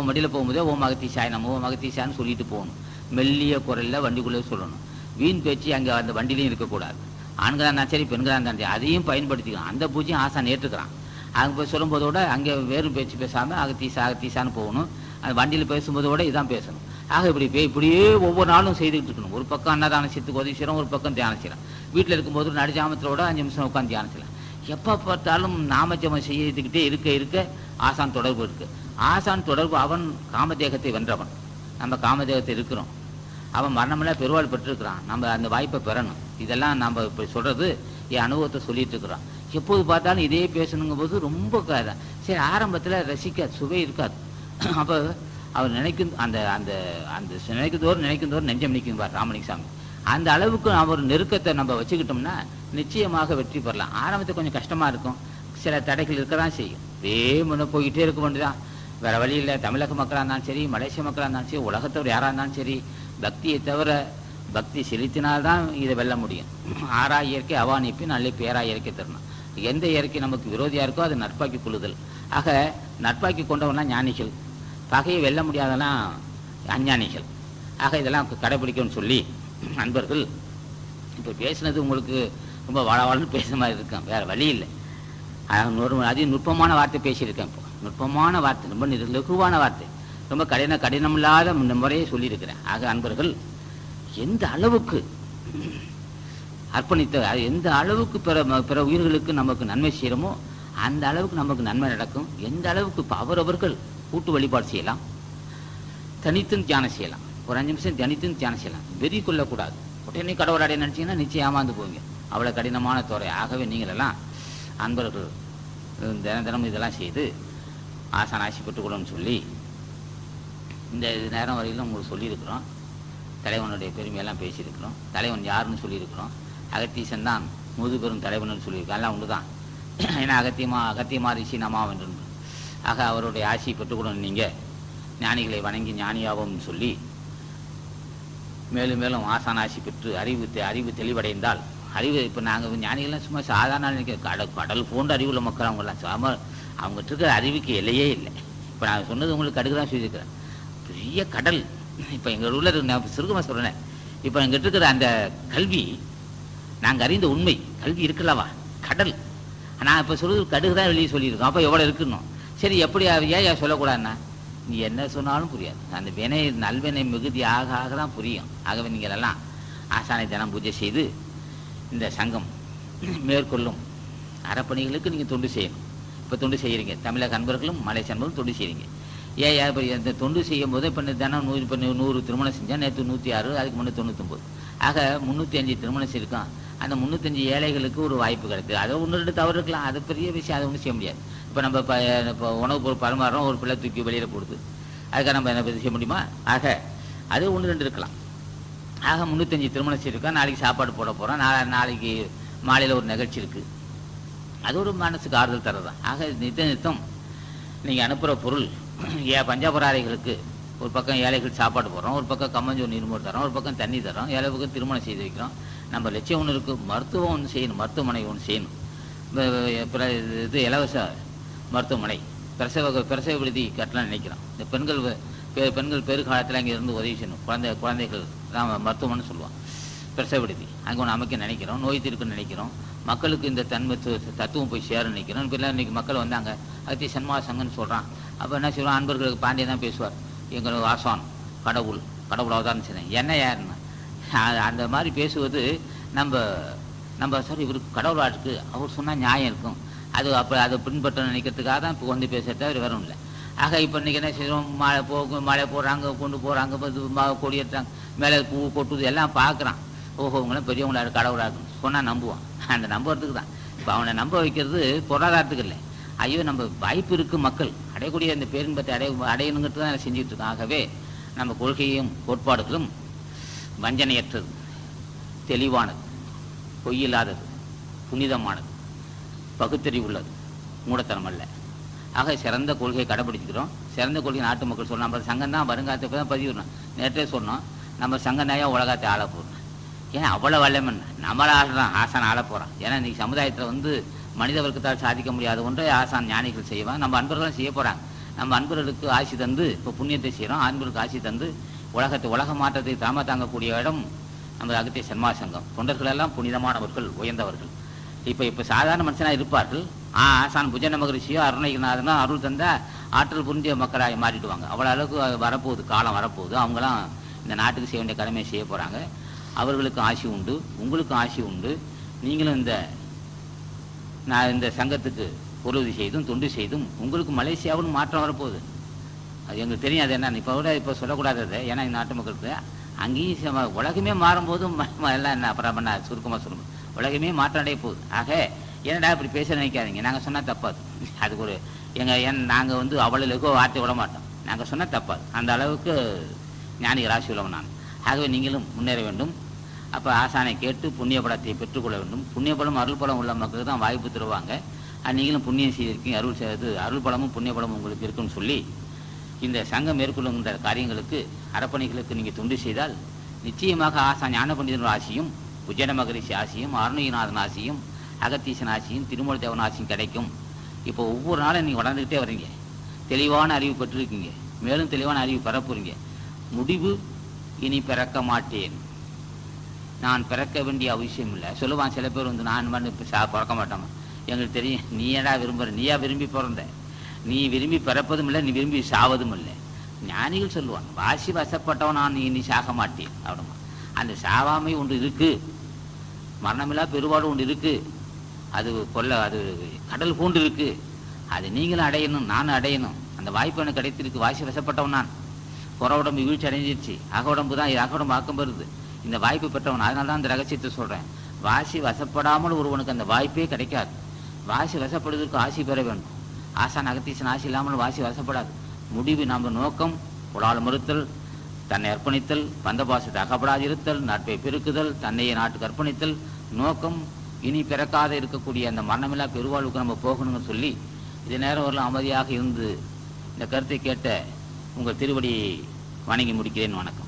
வண்டியில் போகும்போதே ஓ மகத்தீசாய் நம்ம ஓ மகத்தீசான்னு சொல்லிட்டு போகணும். மெல்லிய குரலில் வண்டிக்குள்ளே சொல்லணும். வீண் பேச்சு அங்கே அந்த வண்டிலையும் இருக்கக்கூடாது. ஆண்களாக இருந்தாலும் சரி, பெண்களாக இருந்தாலும் சரி, அதையும் பயன்படுத்திக்கலாம். அந்த பூஜையும் ஆசான் ஏற்றுக்கிறான். அங்கே போய் சொல்லும்போதோட அங்கே வேறு பேச்சு பேசாமல் அகத்தீசான்னு போகணும். அந்த வண்டியில் பேசும்போதோட இதான் பேசணும். ஆக இப்படியே ஒவ்வொரு நாளும் செய்துக்கிட்டு இருக்கணும். ஒரு பக்கம் அன்னதானம் செய்யறதுக்கு உதவி செய்கிறோம், ஒரு பக்கம் தியானம் செய்யலாம். வீட்டில் இருக்கும்போது நடுஜாமத்தோட 5 நிமிஷம் உட்காந்து தியானம் செய்யலாம். எப்போ பார்த்தாலும் நாமஜபம் செய்யறதுக்கிட்டே இருக்க ஆசான் தொடர்பு இருக்குது. ஆசான் தொடர்பு. அவன் காமதேகத்தை வென்றவன், நம்ம காமதேகத்தை இருக்கிறோம். அவன் மரணமெல்லாம் பெருவாள் பெற்றிருக்கிறான், நம்ம அந்த வாய்ப்பை பெறணும். இதெல்லாம் நம்ம இப்போ சொல்கிறது என் அனுபவத்தை சொல்லிட்டு இருக்கிறோம். எப்போது பார்த்தாலும் இதே பேசணுங்கும் போது ரொம்ப சரி ஆரம்பத்தில் ரசிக்காது, சுவை இருக்காது. அப்போ அவர் நினைக்கும் அந்த அந்த அந்த நினைக்கும் நெஞ்சம் நிற்கும்பார் ராமலிங்க சாமி. அந்த அளவுக்கு அவர் நெருக்கத்தை நம்ம வச்சுக்கிட்டோம்னா நிச்சயமாக வெற்றி பெறலாம். ஆரம்பத்தில் கொஞ்சம் கஷ்டமாக இருக்கும், சில தடைகள் இருக்க தான் செய்யும். முன்ன போய்கிட்டே இருக்க வேண்டியதான், வேறு வழி இல்லை. தமிழக மக்களாக இருந்தாலும் சரி, மலேசிய மக்களாக இருந்தாலும் சரி, உலகத்தவர் யாராக இருந்தாலும் சரி, பக்தியை தவிர பக்தி செலுத்தினால்தான் இதை வெல்ல முடியும். ஆறா இயற்கை அவானிப்பின் அல்ல பேரா இயற்கை தரணும். எந்த இயற்கை நமக்கு விரோதியாக இருக்கோ அதை நட்பாக்கி கொள்ளுதல். ஆக நட்பாக்கி கொண்டவன்லாம் ஞானிகள், பகையை வெல்ல முடியாதெல்லாம் அஞ்ஞானிகள். ஆக இதெல்லாம் கடைபிடிக்கணும்னு சொல்லி நண்பர்கள் இப்போ பேசுனது உங்களுக்கு ரொம்ப வளவளன்னு பேசுகிற மாதிரி இருக்கும், வேறு வழி இல்லை. அதே நுட்பமான வார்த்தை பேசியிருக்கேன். இப்போ நுட்பமான வார்த்தை, ரொம்ப லகுவான வார்த்தை, ரொம்ப கடினமில்லாத முறையே சொல்லியிருக்கிறேன். ஆக அன்பர்கள் எந்த அளவுக்கு அர்ப்பணித்த, எந்த அளவுக்கு பிற உயிர்களுக்கு நமக்கு நன்மை செய்கிறோமோ அந்த அளவுக்கு நமக்கு நன்மை நடக்கும். எந்த அளவுக்கு இப்போ அவரவர்கள் கூட்டு வழிபாடு செய்யலாம், தனித்தும் தியானம் செய்யலாம். ஒரு 5 நிமிஷம் தனித்தும் தியானம் செய்யலாம். வெறி கொள்ளக்கூடாது. உடனே கடவுளாடைய நினச்சிங்கன்னா நிச்சயம் ஏமாந்து போவீங்க, அவ்வளோ கடினமான துறை. ஆகவே நீங்களெல்லாம் அன்பர்கள் தினம் இதெல்லாம் செய்து ஆசான் ஆசி பெற்றுக்கூடன்னு சொல்லி இந்த நேரம் வரையிலும் உங்களுக்கு சொல்லியிருக்கிறோம். தலைவனுடைய பெருமையெல்லாம் பேசியிருக்கிறோம். தலைவன் யாருன்னு சொல்லியிருக்கிறோம். அகத்தீசன் தான் முதுபெரும் தலைவன் சொல்லியிருக்கோம். எல்லாம் ஒன்று தான். ஏன்னா அகத்தியமா ரிஷி நமாவென்று. ஆக அவருடைய ஆசியை பெற்றுக்கூடணும். நீங்கள் ஞானிகளை வணங்கி ஞானியாவோம்னு சொல்லி மேலும் மேலும் ஆசான் ஆசி பெற்று அறிவு தெளிவடைந்தால், அறிவு இப்போ நாங்கள் ஞானிகள்லாம் சும்மா சாதாரண நினைக்க கடல் போன்ற அறிவுள்ள மக்கள் அவங்களாம். அவங்ககிட்ட இருக்கிற அறிவுக்கு எல்லையே இல்லை. இப்போ நான் சொன்னது உங்களுக்கு அடுக்கு தான் சொல்லியிருக்கிறேன். பெரிய கடல். இப்போ எங்கள் ஊரில் நான் சுருக்கமாக சொல்கிறேன். இப்போ எங்கிட்ட இருக்கிற அந்த கல்வி, நாங்கள் அறிந்த உண்மை கல்வி இருக்குல்லவா, கடல். நான் இப்போ சொல்கிறது கடுகு தான் வெளியே சொல்லியிருக்கோம். அப்போ எவ்வளோ இருக்கணும்? சரி, எப்படி ஏன் சொல்லக்கூடாதுன்னா, நீ என்ன சொன்னாலும் புரியாது. அந்த நல்வினை மிகுதி ஆக ஆக தான் புரியும். ஆகவே நீங்கள் எல்லாம் ஆசானை தினம் பூஜை செய்து இந்த சங்கம் மேற்கொள்ளும் அறப்பணிகளுக்கு நீங்கள் தொண்டு செய்யணும். இப்போ தொண்டு செய்கிறீங்க, தமிழக அன்பர்களும் மலேசிய அன்பர்களும் தொண்டு செய்கிறீங்க. இப்போ இந்த தொண்டு செய்யும் போது இப்போ தினம் 100 திருமணம் செஞ்சால் நேற்று 106, அதுக்கு முன்னே 99. ஆக 305 திருமணம் செய்யிருக்கோம். அந்த 305 ஏழைகளுக்கு ஒரு வாய்ப்பு கிடைக்குது. அதை 1-2 தவறு இருக்கலாம், அது பெரிய விஷயம், அதை ஒன்றும் செய்ய முடியாது. இப்போ நம்ம இப்போ உணவு பொருள் பரிமாறுறோம், ஒரு பிள்ளை தூக்கி வெளியில் போடுது, அதுக்காக நம்ம என்ன செய்ய முடியுமா? ஆக அது 1-2 இருக்கலாம். ஆக 305 திருமணம் செய்யிருக்கோம். நாளைக்கு சாப்பாடு போட போகிறோம், நாளைக்கு மாலையில் ஒரு நிகழ்ச்சி இருக்குது. அது ஒரு மனசுக்கு ஆறுதல் தரதான். ஆக நித்தம் நீங்கள் அனுப்புகிற பொருள் பஞ்சாபராரிகளுக்கு ஒரு பக்கம் ஏழைகள் சாப்பாடு போடுறோம், ஒரு பக்கம் கம்மஞ்சோறு நீர்மோர் தரோம், ஒரு பக்கம் தண்ணி தரோம், ஏழை பக்கம் திருமணம் செய்து வைக்கிறோம். நம்ம லட்சியம் ஒன்று இருக்குது, மருத்துவம் ஒன்று செய்யணும், மருத்துவமனை ஒன்று செய்யணும். இது இலவச மருத்துவமனை, பிரசவ விடுதி கட்டலாம் நினைக்கிறோம். இந்த பெண்கள் பெருகாலத்தில் அங்கே இருந்து உதவி செய்யணும். குழந்தைகள் தான் மருத்துவமனை சொல்லுவோம், பிரசவ விடுதி அங்கே ஒன்று அமைக்க நினைக்கிறோம். நோய் தீர்க்குன்னு நினைக்கிறோம். மக்களுக்கு இந்த தத்துவம் போய் சேர நினைக்கிறோம். இப்போ இன்றைக்கி மக்கள் வந்தாங்க, அகத்திய சன்மார்க்க சங்கம்னு சொல்கிறான். அப்போ என்ன சொல்லுவான், அன்பர்களுக்கு பாண்டியன் தான் பேசுவார். எங்களுக்கு ஆசான் கடவுள் அவதாரம் செய்யணும், என்ன யாருன்னு அந்த மாதிரி பேசுவது நம்ம சார் இவருக்கு கடவுளாக இருக்குது, அவர் சொன்னால் நியாயம் இருக்கும், அது அப்போ அதை பின்பற்ற நினைக்கிறதுக்காக தான் இப்போ வந்து பேசுகிறத தவிர வேறும் இல்லை. ஆக இப்போ இன்றைக்கி என்ன செய்கிறோம், மழை போடுறாங்க, கொண்டு போகிறாங்க, கொடி ஏற்றுறாங்க, மேலே பூ கொட்டுது, எல்லாம் பார்க்குறான். ஓஹோ, இவங்களாம் பெரியவங்களாக கடவுளாக இருக்குன்னு சொன்னால் நம்புவான். அந்த நம்புறதுக்கு தான். இப்போ அவனை நம்ப வைக்கிறது பொருளாதாரத்துக்கு இல்லை. ஐயோ, நம்ம வாய்ப்பு இருக்குது, மக்கள் அடையக்கூடிய அந்த பேரின்பத்தை அடையணுங்கிறது தான் செஞ்சுட்டு இருக்கோம். ஆகவே நம்ம கொள்கையும் கோட்பாடுகளும் வஞ்சனையற்றது, தெளிவானது, பொய்யில்லாதது, புனிதமானது, பகுத்தறிவுள்ளது, மூடத்தனம் அல்ல. ஆக சிறந்த கொள்கையை கடைபிடிச்சிக்கிறோம். சிறந்த கொள்கை நாட்டு மக்கள் சொல்லணும். நம்ம சங்கம் தான் வருங்காலத்தை தான் பதிவிடணும். நேற்றே சொன்னோம், நம்ம சங்கம் தான் உலகத்தை ஆள போகிறோம். ஏன் அவ்வளோ வல்லமன் நம்மளை ஆளுறான், ஆசான் ஆள போகிறான். ஏன்னா இன்றைக்கி சமுதாயத்தில் மனித வர்க்கத்தால் சாதிக்க முடியாத ஒன்றை ஆசான் ஞானிகள் செய்வான், நம்ம அன்பர்களும் செய்ய போகிறாங்க. நம்ம அன்பர்களுக்கு ஆசி தந்து இப்போ புண்ணியத்தை செய்கிறோம். அன்பர்களுக்கு ஆசி தந்து உலக மாற்றத்தை தாங்கக்கூடிய இடம் நம்ம அகத்திய சன்மார்க்க சங்கம். தொண்டர்களெல்லாம் புனிதமானவர்கள், உயர்ந்தவர்கள். இப்போ சாதாரண மனுஷனாக இருப்பார்கள். ஆசான் புஜன மகரிஷியோ அருணகிரிநாதனோ அருள் தந்தால் ஆற்றல் புரிஞ்சிய மக்களாக மாறிடுவாங்க. அவ்வளோ அளவுக்கு வரப்போகுது, காலம் வரப்போகுது. அவங்களாம் இந்த நாட்டுக்கு செய்ய வேண்டிய கடமையை செய்ய போகிறாங்க. அவர்களுக்கு ஆசி உண்டு, உங்களுக்கும் ஆசி உண்டு. நீங்களும் இந்த சங்கத்துக்கு பொருள் செய்தும் தொண்டு செய்தும் உங்களுக்கு மலேசியாவும் மாற்றம் வரப்போகுது. அது எங்களுக்கு தெரியும். அது என்ன இப்போ கூட இப்போ சொல்லக்கூடாது அது, ஏன்னா இந்த நாட்டு மக்களுக்கு அங்கேயும் உலகமே மாறும்போதும் எல்லாம் என்ன அப்புறம் பண்ண சுருக்கமாக சொல்லணும், உலகமே மாற்றம் அடைய போகுது. ஆக என்னடா இப்படி பேச நினைக்காதீங்க, நாங்கள் சொன்னால் தப்பாது. அதுக்கு ஒரு நாங்கள் வந்து அவ்வளவுக்கோ வார்த்தை விட மாட்டோம், நாங்கள் சொன்னால் தப்பாது. அந்த அளவுக்கு ஞானிக ராசி உள்ளவன் நான். ஆகவே நீங்களும் முன்னேற வேண்டும். அப்போ ஆசானை கேட்டு புண்ணிய பலத்தை பெற்றுக்கொள்ள வேண்டும். புண்ணிய பலம் அருள் பலம் உள்ள மக்களுக்கு தான் வாய்ப்பு தருவாங்க. நீங்களும் புண்ணியம் செய்திருக்கீங்க, அருள் செய்வது அருள் பலமும் புண்ணிய பலமும் உங்களுக்கு இருக்குன்னு சொல்லி இந்த சங்கம் மேற்கொள்ளுகின்ற காரியங்களுக்கு அறப்பணிகளுக்கு நீங்கள் தொண்டு செய்தால் நிச்சயமாக ஆசான் ஞான பண்டிதன் ஆசியும், உஜ்ஜன மகரிஷி ஆசியும், அருணகிரிநாதன் ஆசியும், அகத்தீசன் ஆசியும், திருமூல தேவன் ஆசியும் கிடைக்கும். இப்போ ஒவ்வொரு நாளும் நீங்கள் வளர்ந்துக்கிட்டே வர்றீங்க, தெளிவான அறிவு பெற்றிருக்கீங்க, மேலும் தெளிவான அறிவு பெறப்போறீங்க. முடிவு இனி பிறக்க மாட்டேன், நான் பிறக்க வேண்டிய அவசியம் இல்லை சொல்லுவான். சில பேர் வந்து நான் பிறக்க மாட்டோமா, எங்களுக்கு தெரியும் நீ ஏடா விரும்புகிற, நீயா விரும்பி பிறந்த, நீ விரும்பி பிறப்பதும் இல்லை, நீ விரும்பி சாவதும் இல்லை. ஞானிகள் சொல்லுவான், வாசி வசப்பட்டவன் நான் இனி சாக மாட்டேன் அப்படிமா. அந்த சாவாமை ஒன்று இருக்கு, மரணமில்லா பெருவாடு ஒன்று இருக்கு, அது அது கடல் போன்று இருக்கு, அது நீங்களும் அடையணும், நானும் அடையணும். அந்த வாய்ப்பு எனக்கு கிடைத்திருக்கு. வாசி வசப்பட்டவன் நான், புற உடம்பு வீழ்ச்சி அடைஞ்சிருச்சு, அக உடம்பு தான், அக உடம்பு ஆக்கம் வருது, இந்த வாய்ப்பு பெற்றவன். அதனால தான் இந்த ரகசியத்தை சொல்கிறேன். வாசி வசப்படாமல் ஒருவனுக்கு அந்த வாய்ப்பே கிடைக்காது. வாசி வசப்படுவதற்கு ஆசி பெற வேண்டும். ஆசான் அகத்தீசன் ஆசி இல்லாமல் வாசி வசப்படாது. முடிவு நம்ம நோக்கம் உடால் மறுத்தல், தன்னை அர்ப்பணித்தல், பந்தபாசத்தை அகப்படாதிருத்தல், நாட்டை பெருக்குதல், தன்னையை நாட்டுக்கு அர்ப்பணித்தல். நோக்கம் இனி பிறக்காத இருக்கக்கூடிய அந்த மரணமில்லா பெருவாழ்வுக்கு நம்ம போகணும்னு சொல்லி இது நேரம் வரலாம் அமைதியாக இருந்து இந்த கருத்தை கேட்ட உங்கள் திருவடியை வணங்கி முடிக்கிறேன். வணக்கம்.